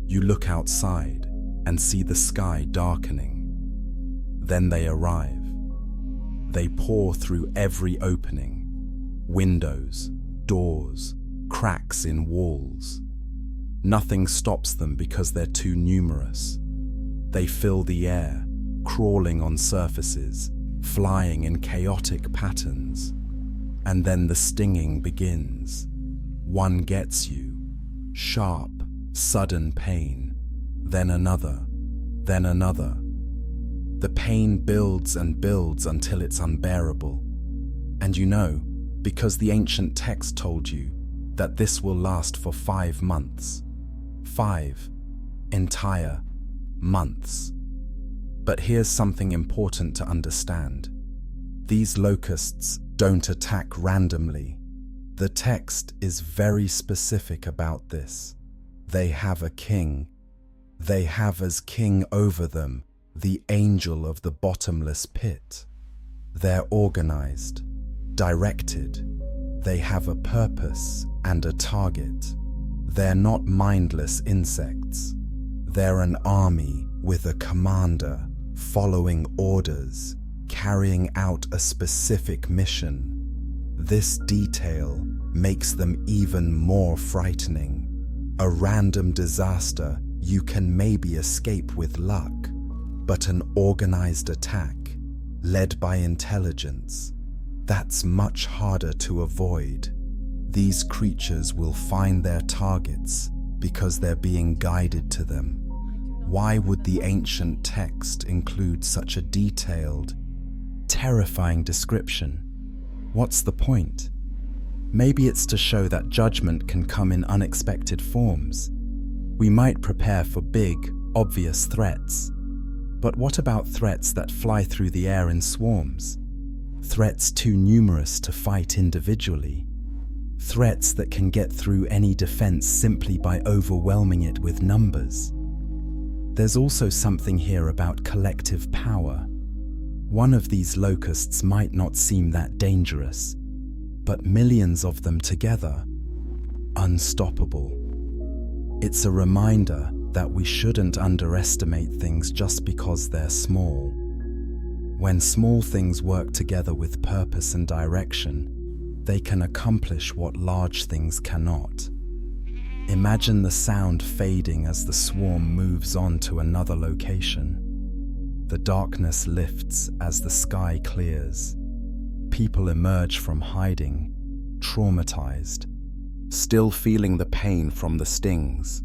You look outside and see the sky darkening. Then they arrive. They pour through every opening, windows, doors, cracks in walls. Nothing stops them because they're too numerous. They fill the air, crawling on surfaces, flying in chaotic patterns. And then the stinging begins. One gets you. Sharp, sudden pain. Then another. Then another. The pain builds and builds until it's unbearable. And you know, because the ancient text told you that this will last for 5 months. 5 entire months. But here's something important to understand. These locusts don't attack randomly. The text is very specific about this. They have a king. They have as king over them the angel of the bottomless pit. They're organized, directed. They have a purpose and a target. They're not mindless insects. They're an army with a commander, following orders, carrying out a specific mission. This detail makes them even more frightening. A random disaster you can maybe escape with luck, but an organized attack, led by intelligence, that's much harder to avoid. These creatures will find their targets because they're being guided to them. Why would the ancient text include such a detailed, terrifying description? What's the point? Maybe it's to show that judgment can come in unexpected forms. We might prepare for big, obvious threats. But what about threats that fly through the air in swarms? Threats too numerous to fight individually. Threats that can get through any defense simply by overwhelming it with numbers. There's also something here about collective power. One of these locusts might not seem that dangerous, but millions of them together, unstoppable. It's a reminder that we shouldn't underestimate things just because they're small. When small things work together with purpose and direction, they can accomplish what large things cannot. Imagine the sound fading as the swarm moves on to another location. The darkness lifts as the sky clears. People emerge from hiding, traumatized, still feeling the pain from the stings.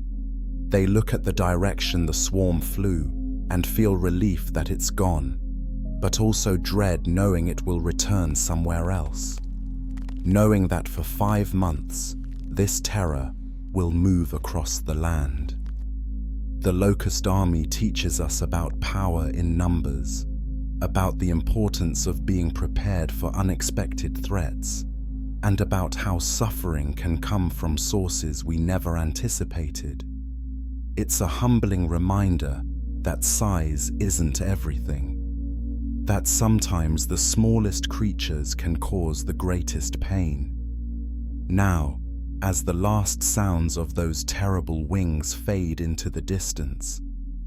They look at the direction the swarm flew and feel relief that it's gone, but also dread knowing it will return somewhere else. Knowing that for 5 months, this terror will move across the land. The locust army teaches us about power in numbers, about the importance of being prepared for unexpected threats, and about how suffering can come from sources we never anticipated. It's a humbling reminder that size isn't everything, that sometimes the smallest creatures can cause the greatest pain. Now, as the last sounds of those terrible wings fade into the distance,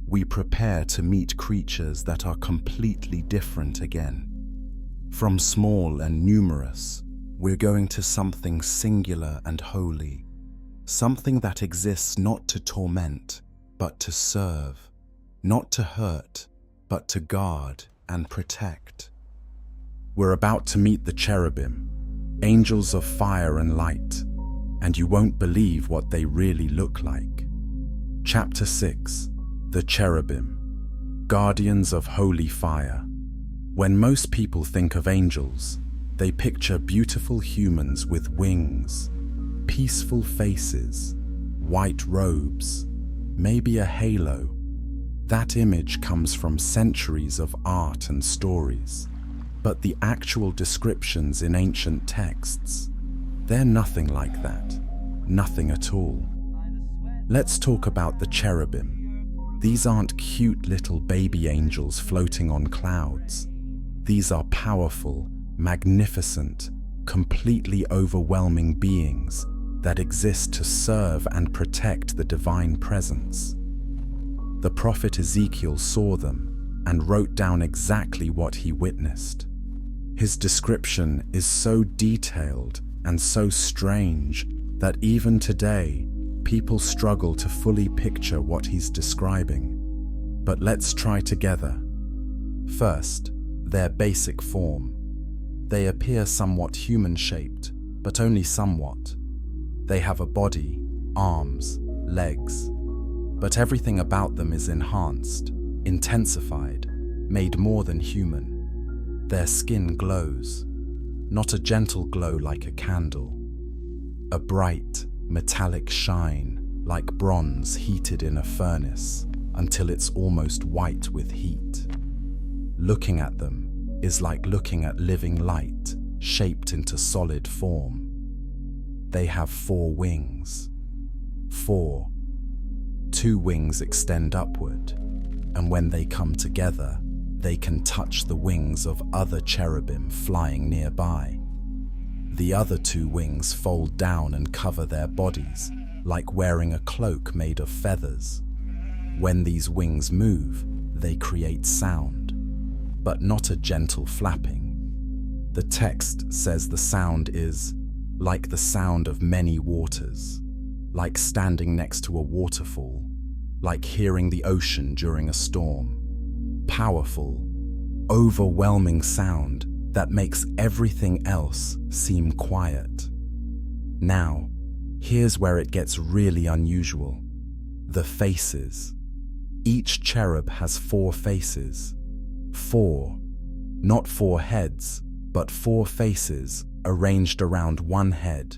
we prepare to meet creatures that are completely different again. From small and numerous, we're going to something singular and holy, something that exists not to torment, but to serve, not to hurt, but to guard and protect. We're about to meet the cherubim, angels of fire and light, and you won't believe what they really look like. Chapter 6: The Cherubim, Guardians of Holy Fire. When most people think of angels, they picture beautiful humans with wings, peaceful faces, white robes, maybe a halo. That image comes from centuries of art and stories. But the actual descriptions in ancient texts, they're nothing like that. Nothing at all. Let's talk about the cherubim. These aren't cute little baby angels floating on clouds. These are powerful, magnificent, completely overwhelming beings that exist to serve and protect the divine presence. The prophet Ezekiel saw them and wrote down exactly what he witnessed. His description is so detailed and so strange that even today, people struggle to fully picture what he's describing. But let's try together. First, their basic form. They appear somewhat human-shaped, but only somewhat. They have a body, arms, legs, but everything about them is enhanced, intensified, made more than human. Their skin glows, not a gentle glow like a candle, a bright, metallic shine like bronze heated in a furnace until it's almost white with heat. Looking at them is like looking at living light shaped into solid form. They have 4 wings. 4. 2 wings extend upward, and when they come together, they can touch the wings of other cherubim flying nearby. The other 2 wings fold down and cover their bodies, like wearing a cloak made of feathers. When these wings move, they create sound, but not a gentle flapping. The text says the sound is like the sound of many waters, like standing next to a waterfall, like hearing the ocean during a storm. Powerful, overwhelming sound that makes everything else seem quiet. Now, here's where it gets really unusual. The faces. Each cherub has 4 faces. 4, not 4 heads, but 4 faces arranged around one head,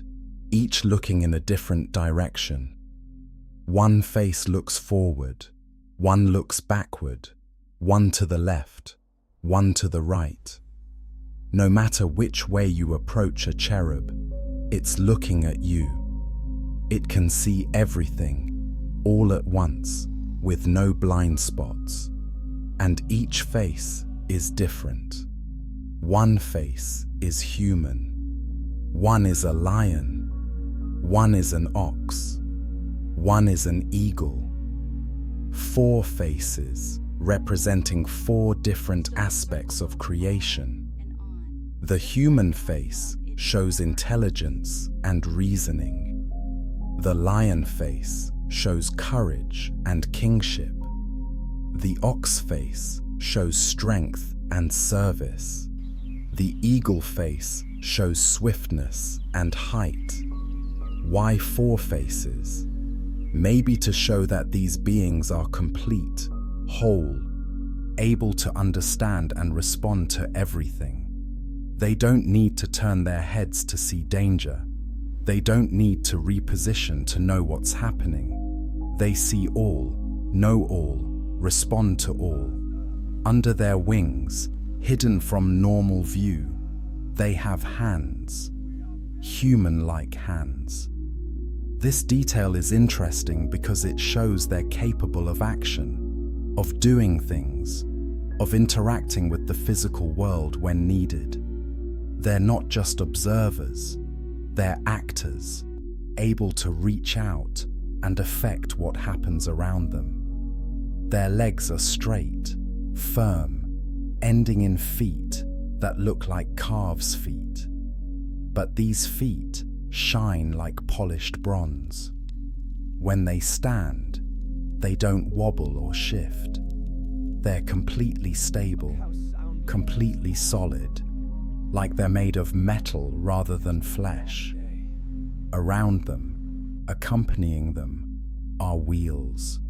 each looking in a different direction. One face looks forward, one looks backward, one to the left, one to the right. No matter which way you approach a cherub, it's looking at you. It can see everything, all at once, with no blind spots. And each face is different. One face is human. One is a lion. One is an ox. One is an eagle. 4 faces, representing 4 different aspects of creation. The human face shows intelligence and reasoning. The lion face shows courage and kingship. The ox face shows strength and service. The eagle face shows swiftness and height. Why 4 faces? Maybe to show that these beings are complete, whole, able to understand and respond to everything. They don't need to turn their heads to see danger. They don't need to reposition to know what's happening. They see all, know all, respond to all. Under their wings, hidden from normal view, they have hands, human-like hands. This detail is interesting because it shows they're capable of action, of doing things, of interacting with the physical world when needed. They're not just observers, they're actors, able to reach out and affect what happens around them. Their legs are straight, firm, ending in feet that look like calves' feet. But these feet shine like polished bronze. When they stand, they don't wobble or shift. They're completely stable, completely solid, like they're made of metal rather than flesh. Around them, accompanying them, are wheels.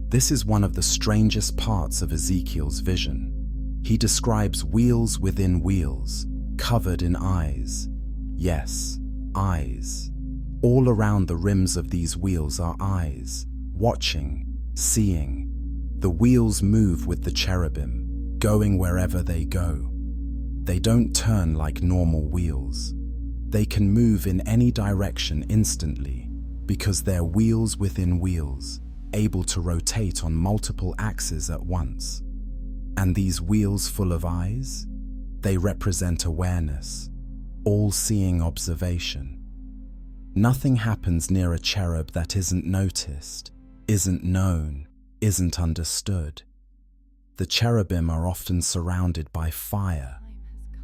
This is one of the strangest parts of Ezekiel's vision. He describes wheels within wheels, covered in eyes. Yes, eyes. All around the rims of these wheels are eyes, watching, seeing. The wheels move with the cherubim, going wherever they go. They don't turn like normal wheels. They can move in any direction instantly because they're wheels within wheels, able to rotate on multiple axes at once. And these wheels full of eyes? They represent awareness, all-seeing observation. Nothing happens near a cherub that isn't noticed, isn't known, isn't understood. The cherubim are often surrounded by fire,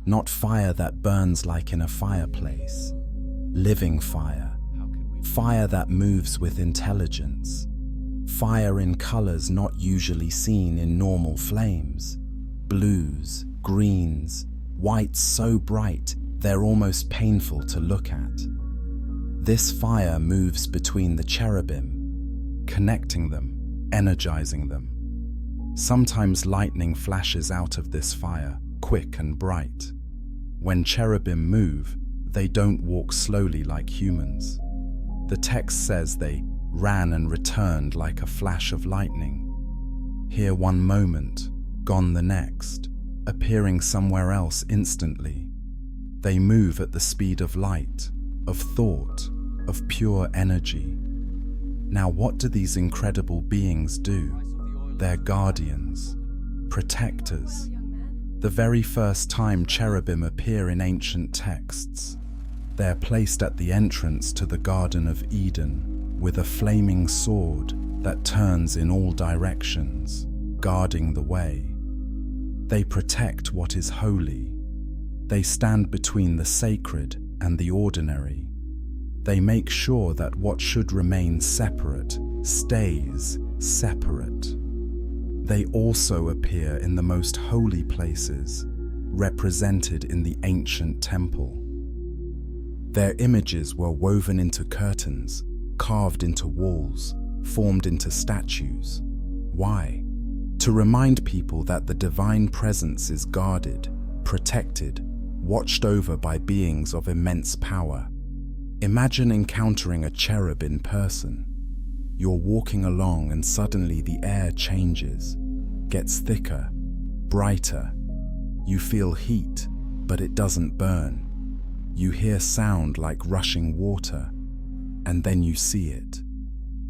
not fire that burns like in a fireplace. Living fire. Fire that moves with intelligence. Fire in colors not usually seen in normal flames. Blues, greens, whites so bright they're almost painful to look at. This fire moves between the cherubim, connecting them, energizing them. Sometimes lightning flashes out of this fire, quick and bright. When cherubim move, they don't walk slowly like humans. The text says they ran and returned like a flash of lightning. Here one moment, gone the next, appearing somewhere else instantly. They move at the speed of light, of thought, of pure energy. Now what do these incredible beings do? They're guardians, protectors. The very first time cherubim appear in ancient texts, they're placed at the entrance to the Garden of Eden with a flaming sword that turns in all directions, guarding the way. They protect what is holy. They stand between the sacred and the ordinary. They make sure that what should remain separate stays separate. They also appear in the most holy places, represented in the ancient temple. Their images were woven into curtains, carved into walls, formed into statues. Why? To remind people that the divine presence is guarded, protected, watched over by beings of immense power. Imagine encountering a cherub in person. You're walking along and suddenly the air changes, gets thicker, brighter. You feel heat, but it doesn't burn. You hear sound like rushing water, and then you see it.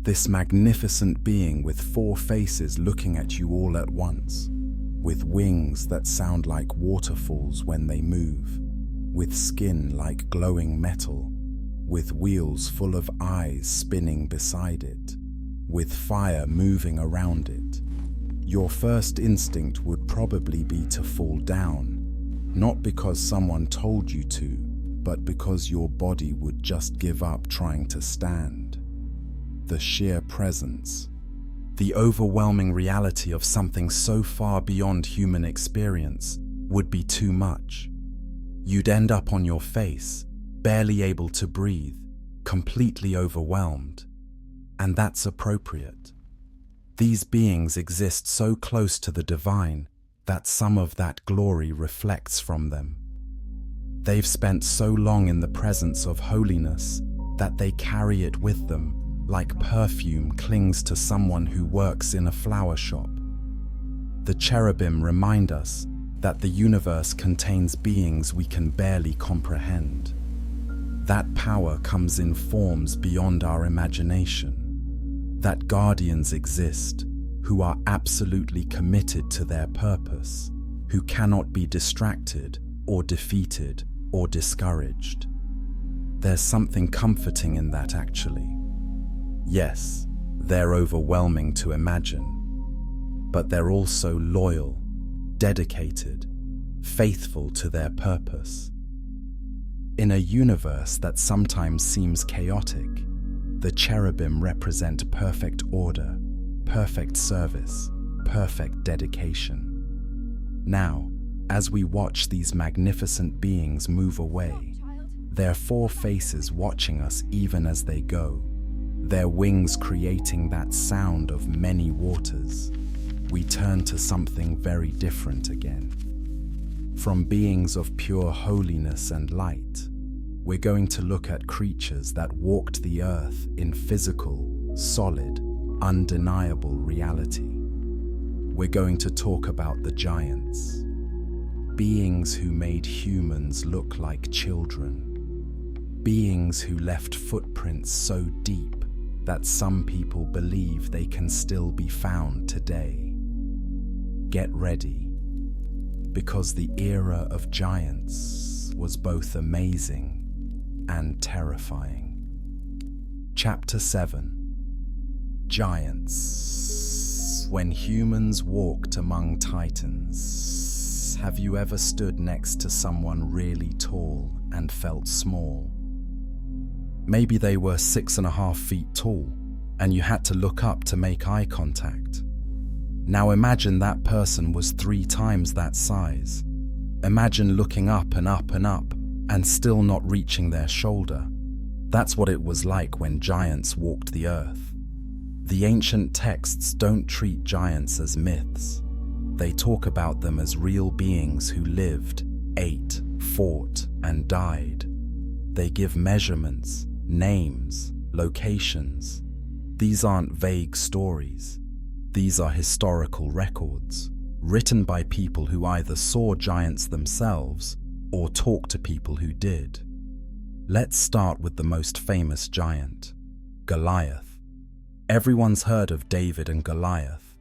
This magnificent being with 4 faces looking at you all at once, with wings that sound like waterfalls when they move, with skin like glowing metal, with wheels full of eyes spinning beside it, with fire moving around it. Your first instinct would probably be to fall down, not because someone told you to, but because your body would just give up trying to stand. The sheer presence, the overwhelming reality of something so far beyond human experience would be too much. You'd end up on your face, barely able to breathe, completely overwhelmed. And that's appropriate. These beings exist so close to the divine that some of that glory reflects from them. They've spent so long in the presence of holiness that they carry it with them, like perfume clings to someone who works in a flower shop. The cherubim remind us that the universe contains beings we can barely comprehend. That power comes in forms beyond our imagination. That guardians exist who are absolutely committed to their purpose, who cannot be distracted or defeated or discouraged. There's something comforting in that, actually. Yes, they're overwhelming to imagine, but they're also loyal, dedicated, faithful to their purpose. In a universe that sometimes seems chaotic, the cherubim represent perfect order, perfect service, perfect dedication. Now, as we watch these magnificent beings move away, their four faces watching us even as they go, their wings creating that sound of many waters, we turn to something very different again. From beings of pure holiness and light, we're going to look at creatures that walked the earth in physical, solid, undeniable reality. We're going to talk about the giants, beings who made humans look like children, beings who left footprints so deep that some people believe they can still be found today. Get ready, because the era of giants was both amazing and terrifying. Chapter 7. Giants. When humans walked among titans, have you ever stood next to someone really tall and felt small? Maybe they were 6.5 feet tall, and you had to look up to make eye contact. Now imagine that person was 3 times that size. Imagine looking up and up and up, and still not reaching their shoulder. That's what it was like when giants walked the earth. The ancient texts don't treat giants as myths. They talk about them as real beings who lived, ate, fought, and died. They give measurements, names, locations. These aren't vague stories. These are historical records, written by people who either saw giants themselves or talked to people who did. Let's start with the most famous giant, Goliath. Everyone's heard of David and Goliath,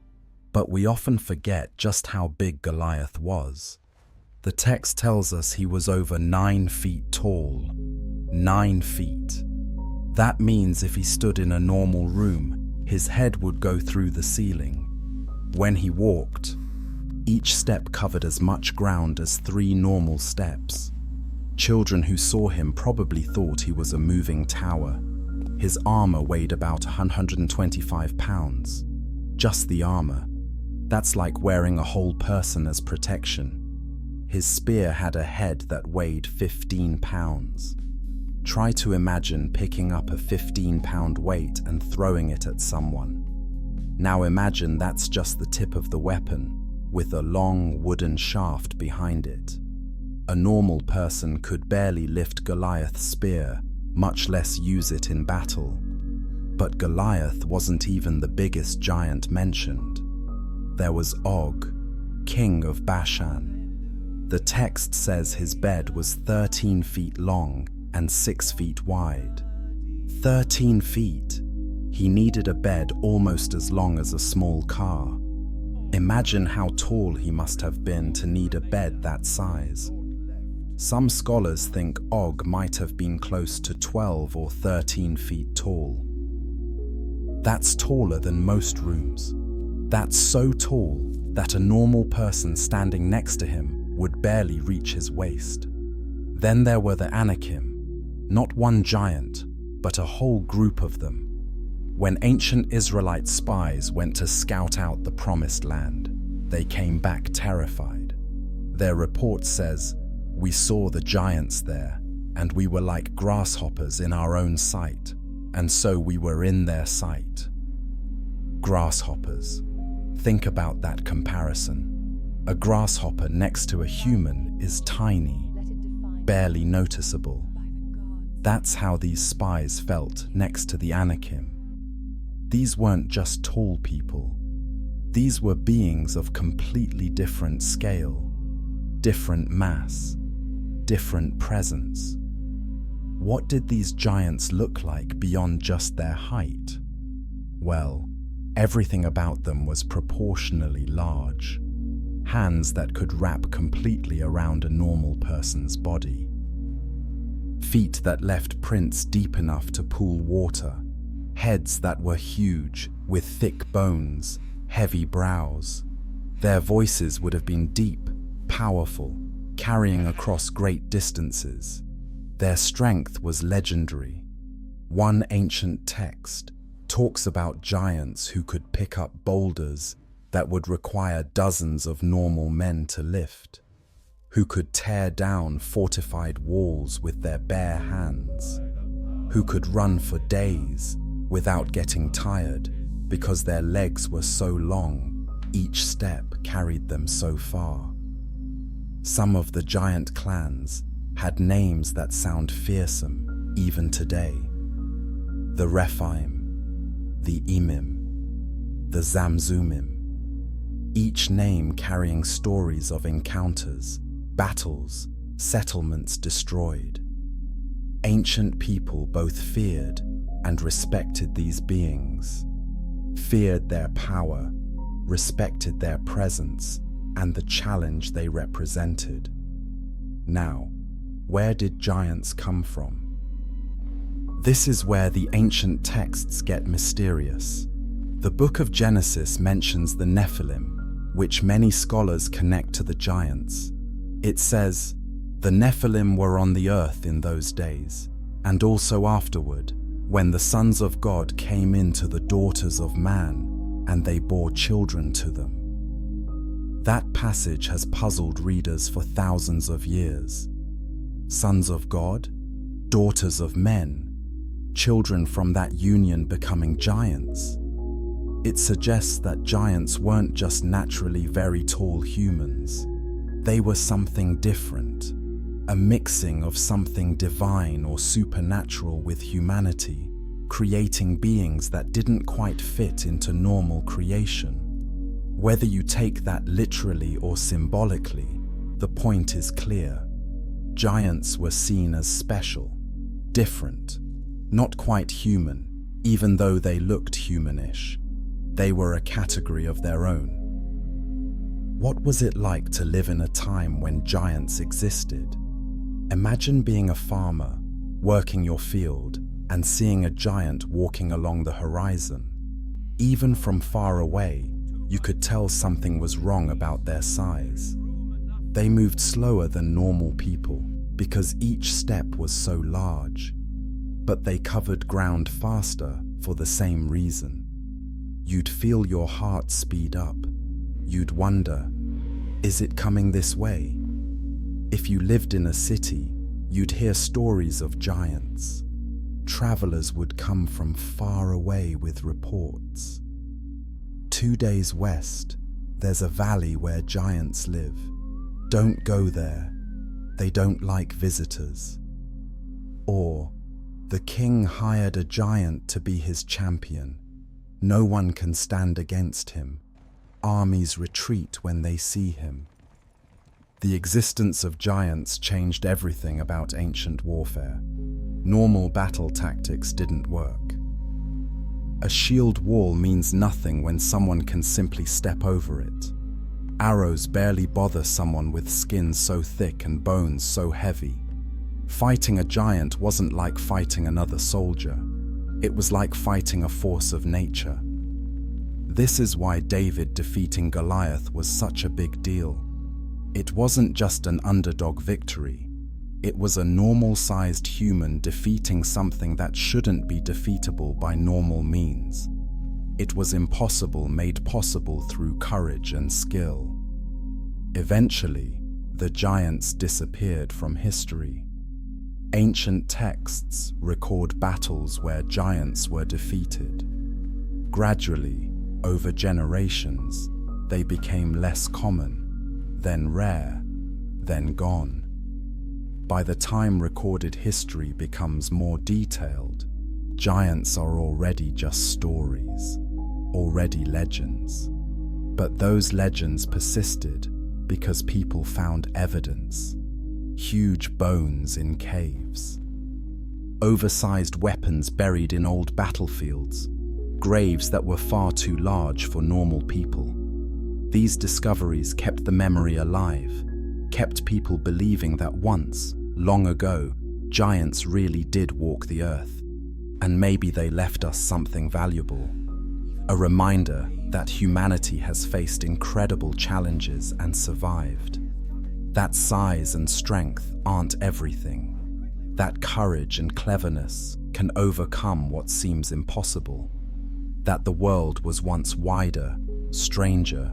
but we often forget just how big Goliath was. The text tells us he was over 9 feet tall. 9 feet. That means if he stood in a normal room, his head would go through the ceiling. When he walked, each step covered as much ground as 3 normal steps. Children who saw him probably thought he was a moving tower. His armor weighed about 125 pounds. Just the armor. That's like wearing a whole person as protection. His spear had a head that weighed 15 pounds. Try to imagine picking up a 15-pound weight and throwing it at someone. Now imagine that's just the tip of the weapon, with a long wooden shaft behind it. A normal person could barely lift Goliath's spear, much less use it in battle. But Goliath wasn't even the biggest giant mentioned. There was Og, king of Bashan. The text says his bed was 13 feet long and 6 feet wide. 13 feet. He needed a bed almost as long as a small car. Imagine how tall he must have been to need a bed that size. Some scholars think Og might have been close to 12 or 13 feet tall. That's taller than most rooms. That's so tall that a normal person standing next to him would barely reach his waist. Then there were the Anakim, not one giant, but a whole group of them. When ancient Israelite spies went to scout out the Promised Land, they came back terrified. Their report says, "We saw the giants there, and we were like grasshoppers in our own sight, and so we were in their sight." Grasshoppers. Think about that comparison. A grasshopper next to a human is tiny, barely noticeable. That's how these spies felt next to the Anakim. These weren't just tall people. These were beings of completely different scale, different mass, different presence. What did these giants look like beyond just their height? Well, everything about them was proportionally large. Hands that could wrap completely around a normal person's body. Feet that left prints deep enough to pool water. Heads that were huge, with thick bones, heavy brows. Their voices would have been deep, powerful, carrying across great distances. Their strength was legendary. One ancient text talks about giants who could pick up boulders that would require dozens of normal men to lift, who could tear down fortified walls with their bare hands, who could run for days without getting tired because their legs were so long, each step carried them so far. Some of the giant clans had names that sound fearsome even today. The Rephaim, the Emim, the Zamzumim, each name carrying stories of encounters, battles, settlements destroyed. Ancient people both feared and respected these beings, feared their power, respected their presence, and the challenge they represented. Now, where did giants come from? This is where the ancient texts get mysterious. The book of Genesis mentions the Nephilim, which many scholars connect to the giants. It says, "The Nephilim were on the earth in those days, and also afterward, when the sons of God came into the daughters of man, and they bore children to them." That passage has puzzled readers for thousands of years. Sons of God, daughters of men, children from that union becoming giants. It suggests that giants weren't just naturally very tall humans. They were something different, a mixing of something divine or supernatural with humanity, creating beings that didn't quite fit into normal creation. Whether you take that literally or symbolically, the point is clear. Giants were seen as special, different, not quite human, even though they looked humanish. They were a category of their own. What was it like to live in a time when giants existed? Imagine being a farmer, working your field, and seeing a giant walking along the horizon. Even from far away, you could tell something was wrong about their size. They moved slower than normal people because each step was so large. But they covered ground faster for the same reason. You'd feel your heart speed up. You'd wonder, is it coming this way? If you lived in a city, you'd hear stories of giants. Travelers would come from far away with reports. 2 days west, there's a valley where giants live. Don't go there. They don't like visitors. Or, the king hired a giant to be his champion. No one can stand against him. Armies retreat when they see him. The existence of giants changed everything about ancient warfare. Normal battle tactics didn't work. A shield wall means nothing when someone can simply step over it. Arrows barely bother someone with skin so thick and bones so heavy. Fighting a giant wasn't like fighting another soldier. It was like fighting a force of nature. This is why David defeating Goliath was such a big deal. It wasn't just an underdog victory. It was a normal-sized human defeating something that shouldn't be defeatable by normal means. It was impossible made possible through courage and skill. Eventually, the giants disappeared from history. Ancient texts record battles where giants were defeated. Gradually, over generations, they became less common, then rare, then gone. By the time recorded history becomes more detailed, giants are already just stories, already legends. But those legends persisted because people found evidence. Huge bones in caves, oversized weapons buried in old battlefields, graves that were far too large for normal people. These discoveries kept the memory alive, kept people believing that once, long ago, giants really did walk the earth, and maybe they left us something valuable. A reminder that humanity has faced incredible challenges and survived. That size and strength aren't everything. That courage and cleverness can overcome what seems impossible. That the world was once wider, stranger,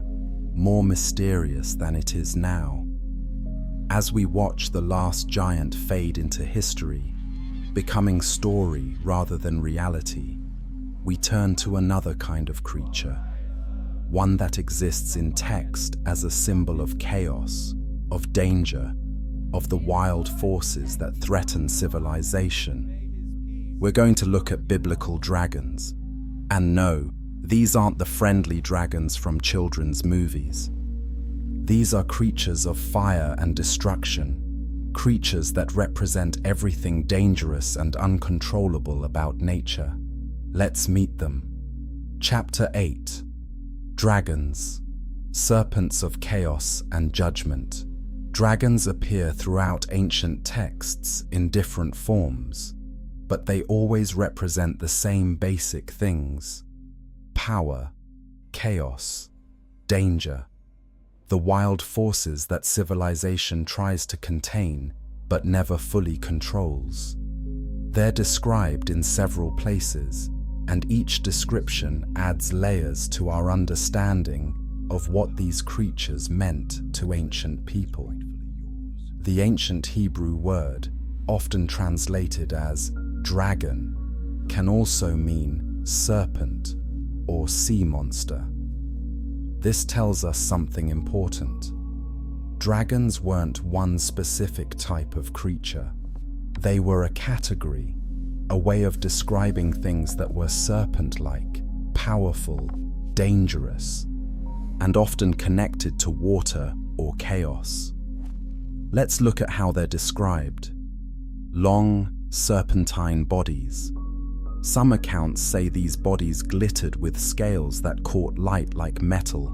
more mysterious than it is now. As we watch the last giant fade into history, becoming story rather than reality, we turn to another kind of creature, one that exists in text as a symbol of chaos, of danger, of the wild forces that threaten civilization. We're going to look at biblical dragons. And no, these aren't the friendly dragons from children's movies. These are creatures of fire and destruction, creatures that represent everything dangerous and uncontrollable about nature. Let's meet them. Chapter 8. Dragons, serpents of chaos and judgment. Dragons appear throughout ancient texts in different forms, but they always represent the same basic things: power, chaos, danger, the wild forces that civilization tries to contain but never fully controls. They're described in several places, and each description adds layers to our understanding of what these creatures meant to ancient people. The ancient Hebrew word, often translated as dragon, can also mean serpent or sea monster. This tells us something important. Dragons weren't one specific type of creature. They were a category, a way of describing things that were serpent-like, powerful, dangerous, and often connected to water or chaos. Let's look at how they're described. Long, serpentine bodies. Some accounts say these bodies glittered with scales that caught light like metal,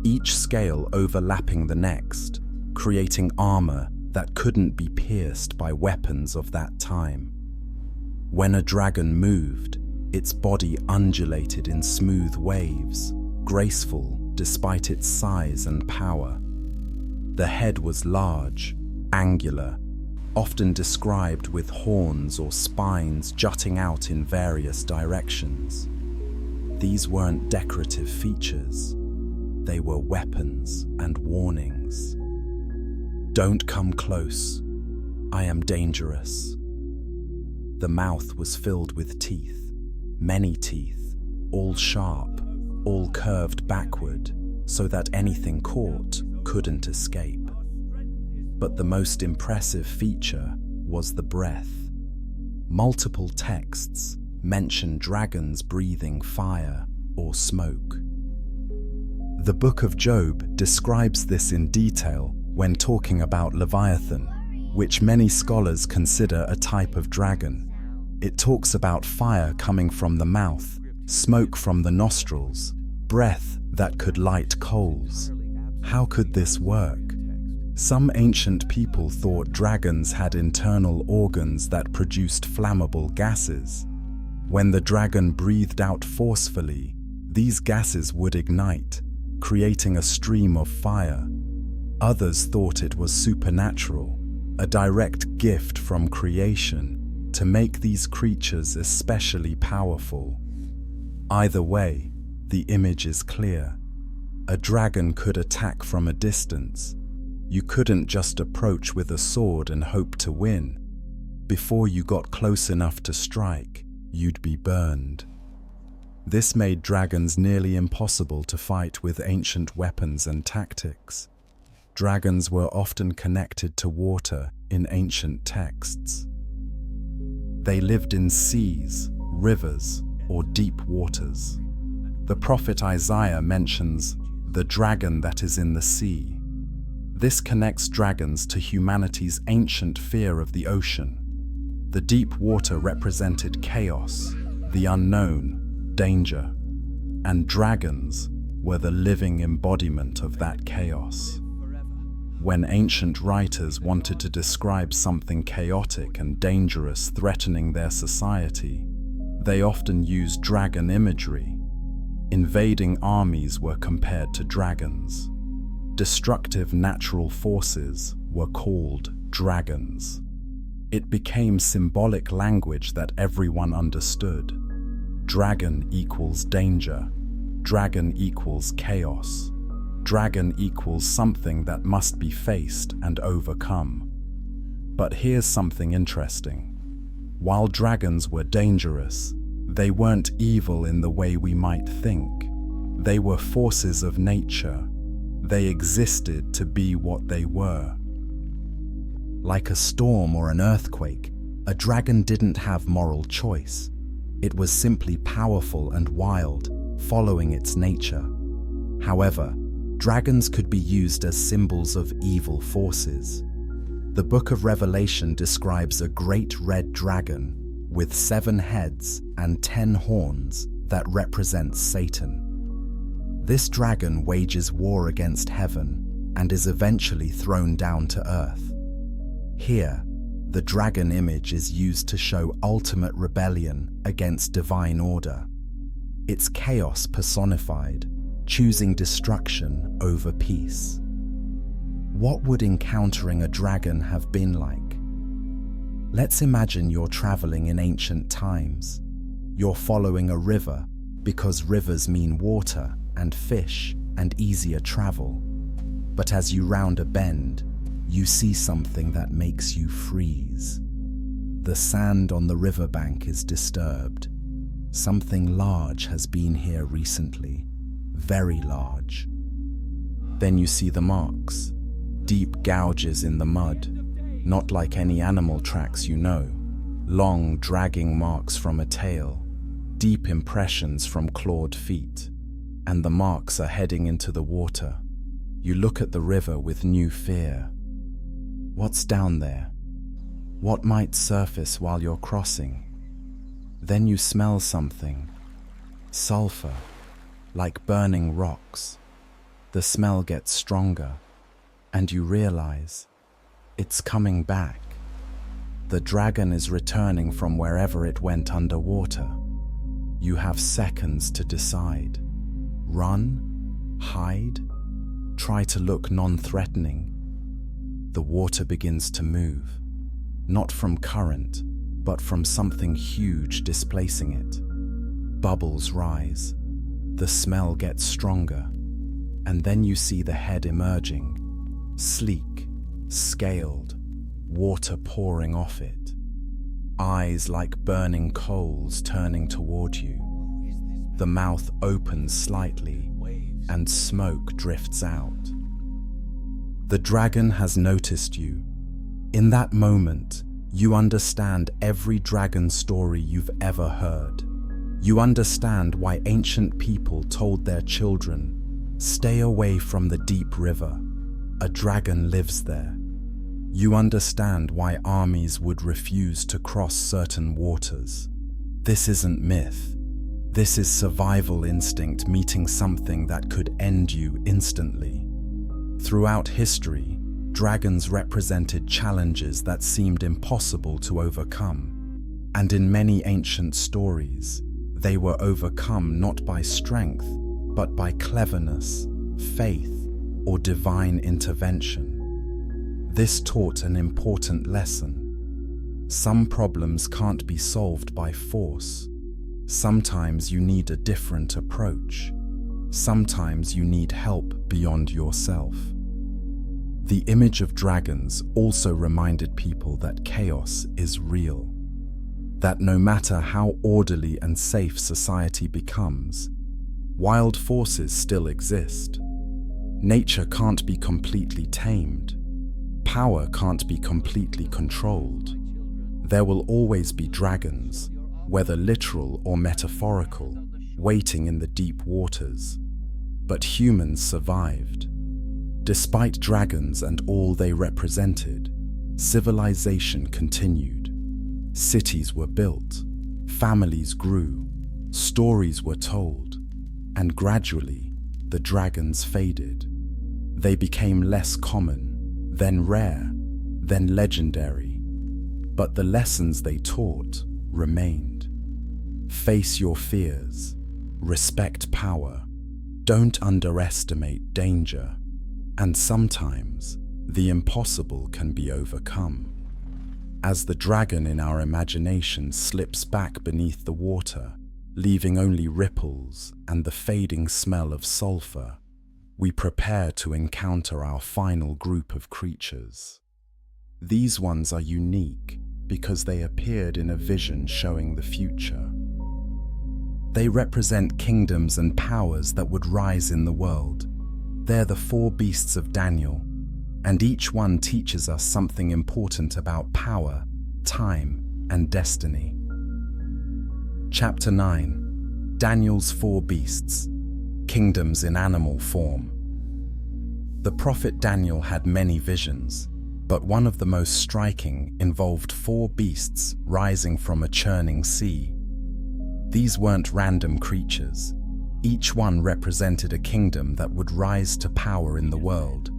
each scale overlapping the next, creating armor that couldn't be pierced by weapons of that time. When a dragon moved, its body undulated in smooth waves, graceful despite its size and power. The head was large, angular, often described with horns or spines jutting out in various directions. These weren't decorative features. They were weapons and warnings. Don't come close. I am dangerous. The mouth was filled with teeth, many teeth, all sharp, all curved backward, so that anything caught couldn't escape. But the most impressive feature was the breath. Multiple texts mention dragons breathing fire or smoke. The Book of Job describes this in detail when talking about Leviathan, which many scholars consider a type of dragon. It talks about fire coming from the mouth, smoke from the nostrils, breath that could light coals. How could this work? Some ancient people thought dragons had internal organs that produced flammable gases. When the dragon breathed out forcefully, these gases would ignite, creating a stream of fire. Others thought it was supernatural, a direct gift from creation to make these creatures especially powerful. Either way, the image is clear. A dragon could attack from a distance. You couldn't just approach with a sword and hope to win. Before you got close enough to strike, you'd be burned. This made dragons nearly impossible to fight with ancient weapons and tactics. Dragons were often connected to water in ancient texts. They lived in seas, rivers, or deep waters. The prophet Isaiah mentions the dragon that is in the sea. This connects dragons to humanity's ancient fear of the ocean. The deep water represented chaos, the unknown, danger, and dragons were the living embodiment of that chaos. When ancient writers wanted to describe something chaotic and dangerous threatening their society, they often used dragon imagery. Invading armies were compared to dragons. destructive natural forces were called dragons. It became symbolic language that everyone understood. Dragon equals danger. Dragon equals chaos. Dragon equals something that must be faced and overcome. But here's something interesting. While dragons were dangerous, they weren't evil in the way we might think. They were forces of nature. They existed to be what they were. Like a storm or an earthquake, a dragon didn't have moral choice. It was simply powerful and wild, following its nature. However, dragons could be used as symbols of evil forces. The Book of Revelation describes a great red dragon with 7 heads and 10 horns that represents Satan. This dragon wages war against heaven and is eventually thrown down to earth. Here, the dragon image is used to show ultimate rebellion against divine order. It's chaos personified, choosing destruction over peace. What would encountering a dragon have been like? Let's imagine you're traveling in ancient times. You're following a river because rivers mean water and fish and easier travel. But as you round a bend, you see something that makes you freeze. The sand on the riverbank is disturbed. Something large has been here recently, very large. Then you see the marks, deep gouges in the mud, not like any animal tracks you know, long dragging marks from a tail, deep impressions from clawed feet, and the marks are heading into the water. You look at the river with new fear. What's down there? What might surface while you're crossing? Then you smell something. Sulfur, like burning rocks. The smell gets stronger, and you realize it's coming back. The dragon is returning from wherever it went underwater. You have seconds to decide. Run? Hide? Try to look non-threatening. The water begins to move, not from current, but from something huge displacing it. Bubbles rise, the smell gets stronger, and then you see the head emerging, sleek, scaled, water pouring off it. Eyes like burning coals turning toward you. The mouth opens slightly, and smoke drifts out. The dragon has noticed you. In that moment, you understand every dragon story you've ever heard. You understand why ancient people told their children, "Stay away from the deep river. A dragon lives there." You understand why armies would refuse to cross certain waters. This isn't myth. This is survival instinct meeting something that could end you instantly. Throughout history, dragons represented challenges that seemed impossible to overcome. And in many ancient stories, they were overcome not by strength, but by cleverness, faith, or divine intervention. This taught an important lesson. Some problems can't be solved by force. Sometimes you need a different approach. Sometimes you need help beyond yourself. The image of dragons also reminded people that chaos is real. That no matter how orderly and safe society becomes, wild forces still exist. Nature can't be completely tamed. Power can't be completely controlled. There will always be dragons, whether literal or metaphorical, waiting in the deep waters. But humans survived. Despite dragons and all they represented, civilization continued. Cities were built, families grew, stories were told, and gradually the dragons faded. They became less common, then rare, then legendary. But the lessons they taught remained. Face your fears, respect power, don't underestimate danger, And sometimes, the impossible can be overcome. As the dragon in our imagination slips back beneath the water, leaving only ripples and the fading smell of sulfur, we prepare to encounter our final group of creatures. These ones are unique because they appeared in a vision showing the future. They represent kingdoms and powers that would rise in the world. They're the four beasts of Daniel, and each one teaches us something important about power, time, and destiny. Chapter 9: Daniel's Four Beasts, Kingdoms in Animal Form. The prophet Daniel had many visions, but one of the most striking involved four beasts rising from a churning sea. These weren't random creatures. Each one represented a kingdom that would rise to power in the world.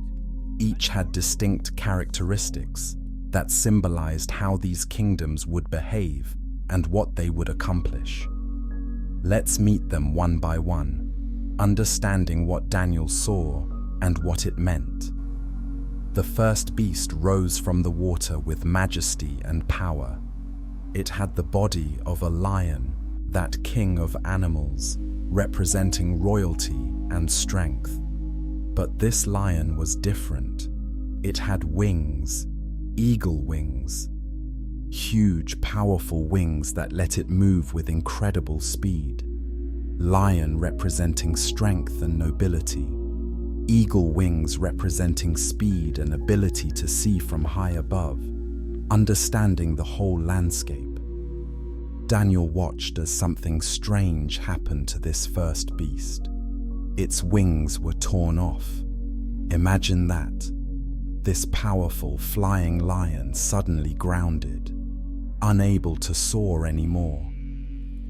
Each had distinct characteristics that symbolized how these kingdoms would behave and what they would accomplish. Let's meet them one by one, understanding what Daniel saw and what it meant. The first beast rose from the water with majesty and power. It had the body of a lion, that king of animals, representing royalty and strength. But this lion was different. It had wings, eagle wings, huge, powerful wings that let it move with incredible speed. Lion representing strength and nobility. Eagle wings representing speed and ability to see from high above, understanding the whole landscape. Daniel watched as something strange happened to this first beast. Its wings were torn off. Imagine that. This powerful flying lion suddenly grounded, unable to soar anymore.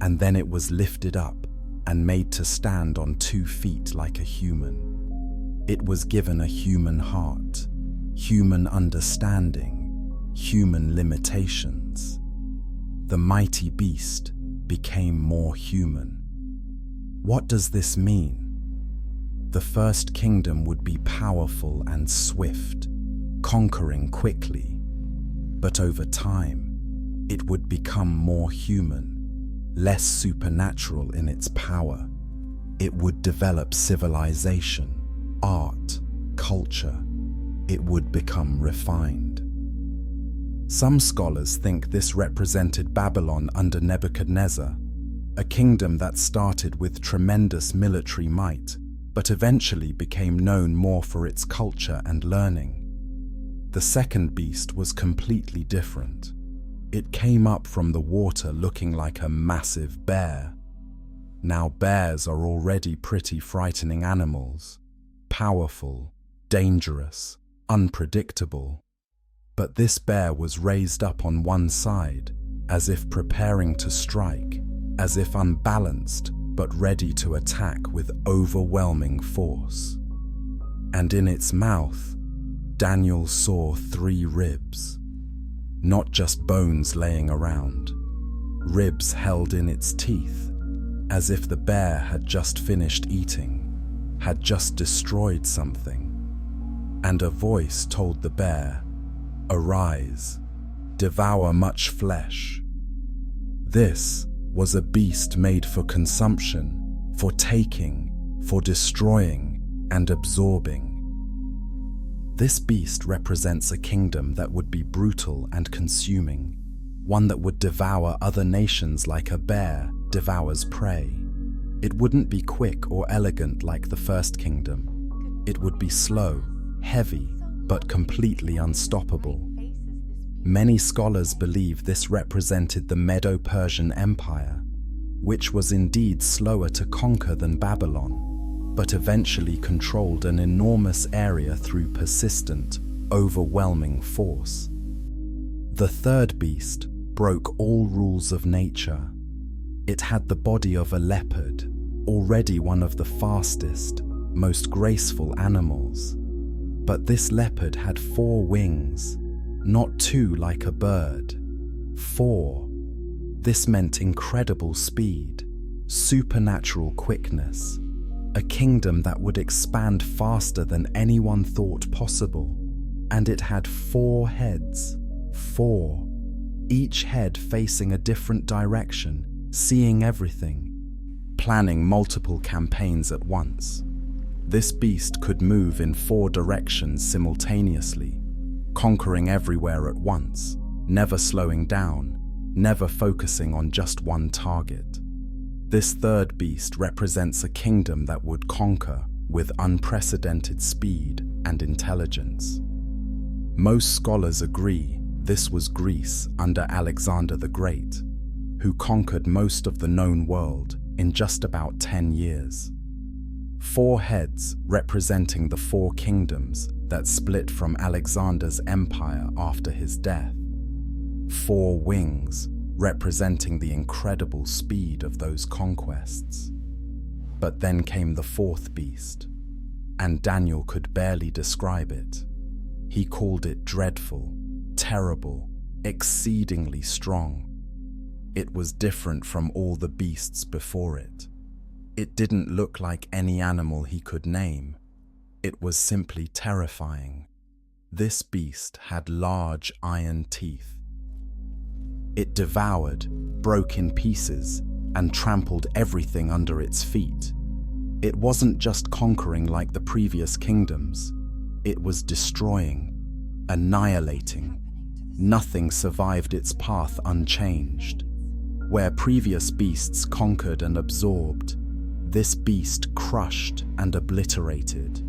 And then it was lifted up and made to stand on 2 feet like a human. It was given a human heart, human understanding, human limitations. The mighty beast became more human. What does this mean? The first kingdom would be powerful and swift, conquering quickly. But over time, it would become more human, less supernatural in its power. It would develop civilization, art, culture. It would become refined. Some scholars think this represented Babylon under Nebuchadnezzar, a kingdom that started with tremendous military might, but eventually became known more for its culture and learning. The second beast was completely different. It came up from the water looking like a massive bear. Now bears are already pretty frightening animals, powerful, dangerous, unpredictable. But this bear was raised up on one side, as if preparing to strike, as if unbalanced but ready to attack with overwhelming force. And in its mouth, Daniel saw 3 ribs. Not just bones laying around, ribs held in its teeth, as if the bear had just finished eating, had just destroyed something. And a voice told the bear, "Arise, devour much flesh." This was a beast made for consumption, for taking, for destroying, and absorbing. This beast represents a kingdom that would be brutal and consuming, one that would devour other nations like a bear devours prey. It wouldn't be quick or elegant like the first kingdom. It would be slow, heavy, but completely unstoppable. Many scholars believe this represented the Medo-Persian Empire, which was indeed slower to conquer than Babylon, but eventually controlled an enormous area through persistent, overwhelming force. The third beast broke all rules of nature. It had the body of a leopard, already one of the fastest, most graceful animals. But this leopard had 4 wings, not 2 like a bird. 4. This meant incredible speed, supernatural quickness. a kingdom that would expand faster than anyone thought possible. And it had 4 heads. 4. Each head facing a different direction, seeing everything, planning multiple campaigns at once. This beast could move in 4 directions simultaneously, conquering everywhere at once, never slowing down, never focusing on just one target. This third beast represents a kingdom that would conquer with unprecedented speed and intelligence. Most scholars agree this was Greece under Alexander the Great, who conquered most of the known world in just about 10 years. 4 heads representing the 4 kingdoms that split from Alexander's empire after his death. 4 wings representing the incredible speed of those conquests. But then came the 4th beast, and Daniel could barely describe it. He called it dreadful, terrible, exceedingly strong. It was different from all the beasts before it. It didn't look like any animal he could name. It was simply terrifying. This beast had large iron teeth. It devoured, broke in pieces, and trampled everything under its feet. It wasn't just conquering like the previous kingdoms. It was destroying, annihilating. Nothing survived its path unchanged. Where previous beasts conquered and absorbed, this beast crushed and obliterated.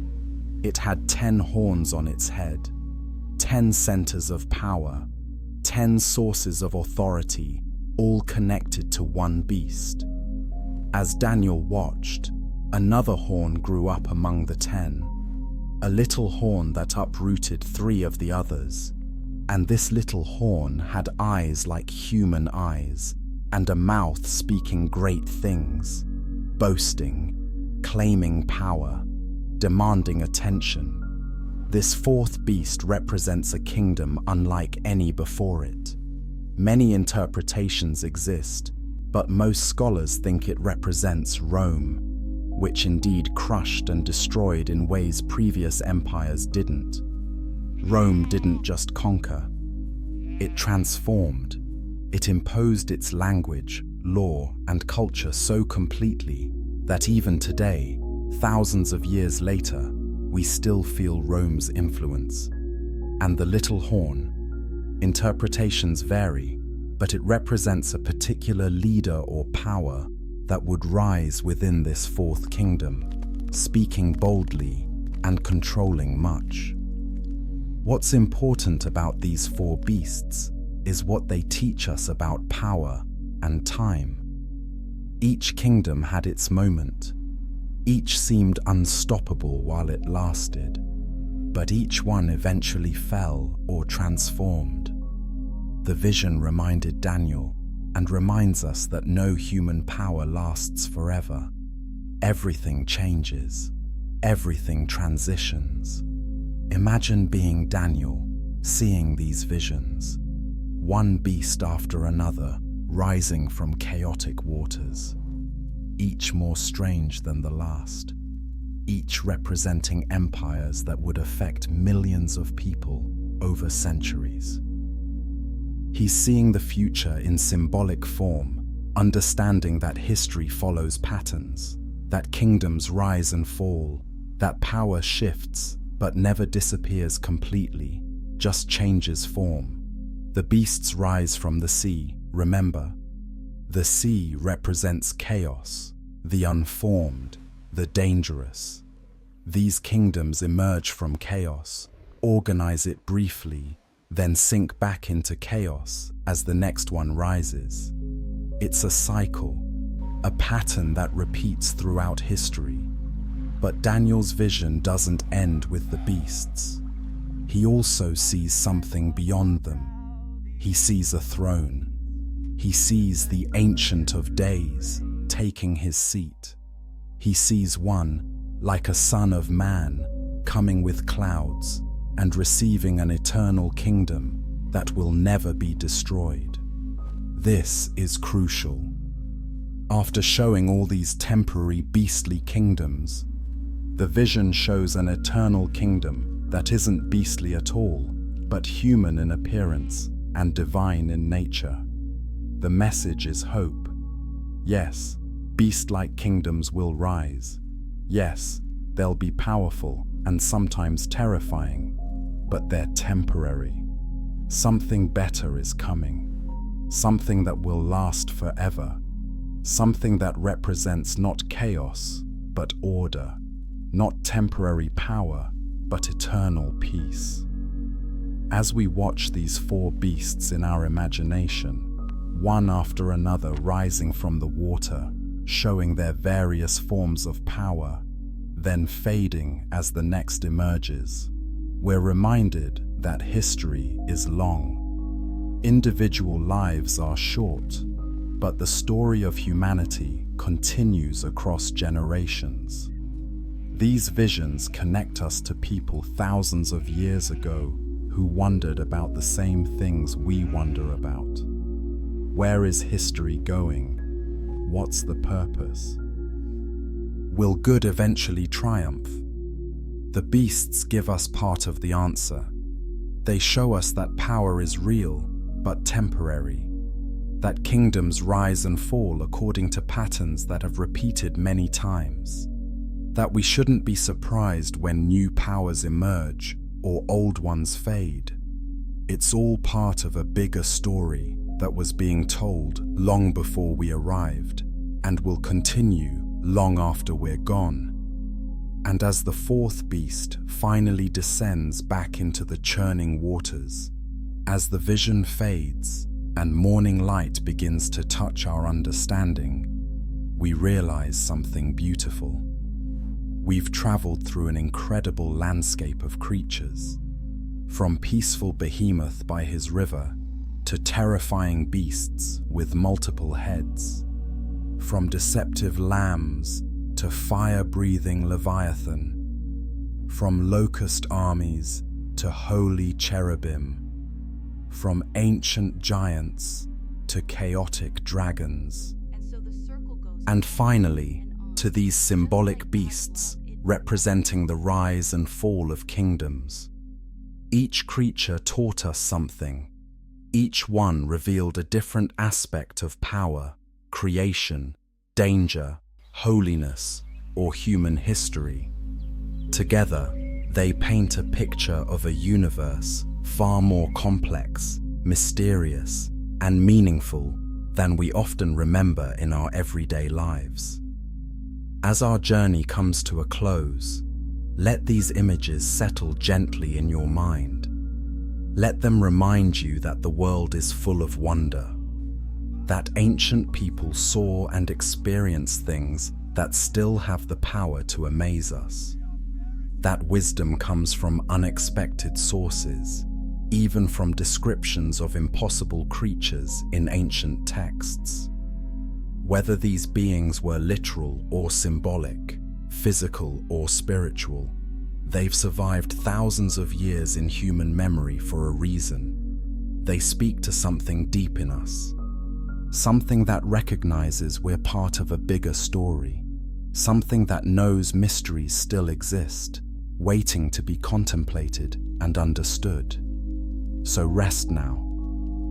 It had 10 horns on its head, 10 centers of power, 10 sources of authority, all connected to one beast. As Daniel watched, another horn grew up among the 10, a little horn that uprooted 3 of the others. And this little horn had eyes like human eyes, and a mouth speaking great things, boasting, claiming power, demanding attention. This 4th beast represents a kingdom unlike any before it. Many interpretations exist, but most scholars think it represents Rome, which indeed crushed and destroyed in ways previous empires didn't. Rome didn't just conquer, it transformed. It imposed its language, law, and culture so completely that even today, thousands of years later, we still feel Rome's influence. And the little horn, interpretations vary, but it represents a particular leader or power that would rise within this 4th kingdom, speaking boldly and controlling much. What's important about these 4 beasts is what they teach us about power and time. Each kingdom had its moment. Each seemed unstoppable while it lasted, but each one eventually fell or transformed. The vision reminded Daniel and reminds us that no human power lasts forever. Everything changes. Everything transitions. Imagine being Daniel, seeing these visions, one beast after another rising from chaotic waters, each more strange than the last, each representing empires that would affect millions of people over centuries. He's seeing the future in symbolic form, understanding that history follows patterns, that kingdoms rise and fall, that power shifts but never disappears completely, just changes form. The beasts rise from the sea, remember. The sea represents chaos, the unformed, the dangerous. These kingdoms emerge from chaos, organize it briefly, then sink back into chaos as the next one rises. It's a cycle, a pattern that repeats throughout history. But Daniel's vision doesn't end with the beasts. He also sees something beyond them. He sees a throne. He sees the Ancient of Days taking his seat. He sees one, like a son of man, coming with clouds and receiving an eternal kingdom that will never be destroyed. This is crucial. After showing all these temporary beastly kingdoms, the vision shows an eternal kingdom that isn't beastly at all, but human in appearance and divine in nature. The message is hope. Yes, beast-like kingdoms will rise. Yes, they'll be powerful and sometimes terrifying, but they're temporary. Something better is coming. Something that will last forever. Something that represents not chaos, but order. Not temporary power, but eternal peace. As we watch these four beasts in our imagination, one after another rising from the water, showing their various forms of power, then fading as the next emerges, we're reminded that history is long. Individual lives are short, but the story of humanity continues across generations. These visions connect us to people thousands of years ago who wondered about the same things we wonder about. Where is history going? What's the purpose? Will good eventually triumph? The beasts give us part of the answer. They show us that power is real, but temporary. That kingdoms rise and fall according to patterns that have repeated many times. That we shouldn't be surprised when new powers emerge or old ones fade. It's all part of a bigger story that was being told long before we arrived and will continue long after we're gone. And as the fourth beast finally descends back into the churning waters, as the vision fades and morning light begins to touch our understanding, we realize something beautiful. We've traveled through an incredible landscape of creatures, from peaceful behemoth by his river to terrifying beasts with multiple heads, from deceptive lambs to fire-breathing leviathan, from locust armies to holy cherubim, from ancient giants to chaotic dragons, and finally to these symbolic beasts representing the rise and fall of kingdoms. Each creature taught us something. Each one revealed a different aspect of power, creation, danger, holiness, or human history. Together, they paint a picture of a universe far more complex, mysterious, and meaningful than we often remember in our everyday lives. As our journey comes to a close, let these images settle gently in your mind. Let them remind you that the world is full of wonder, that ancient people saw and experienced things that still have the power to amaze us, that wisdom comes from unexpected sources, even from descriptions of impossible creatures in ancient texts. Whether these beings were literal or symbolic, physical or spiritual, they've survived thousands of years in human memory for a reason. They speak to something deep in us, something that recognizes we're part of a bigger story, something that knows mysteries still exist, waiting to be contemplated and understood. So rest now.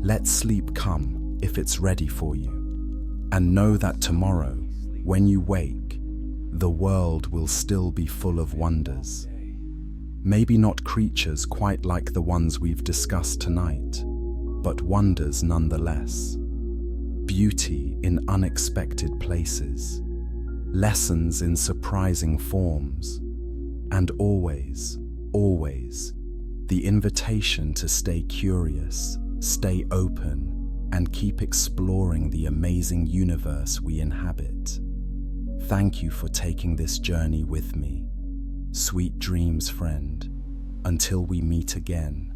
Let sleep come if it's ready for you. And know that tomorrow, when you wake, the world will still be full of wonders. Maybe not creatures quite like the ones we've discussed tonight, but wonders nonetheless. Beauty in unexpected places, lessons in surprising forms, and always, always, the invitation to stay curious, stay open, and keep exploring the amazing universe we inhabit. Thank you for taking this journey with me. Sweet dreams, friend. Until we meet again.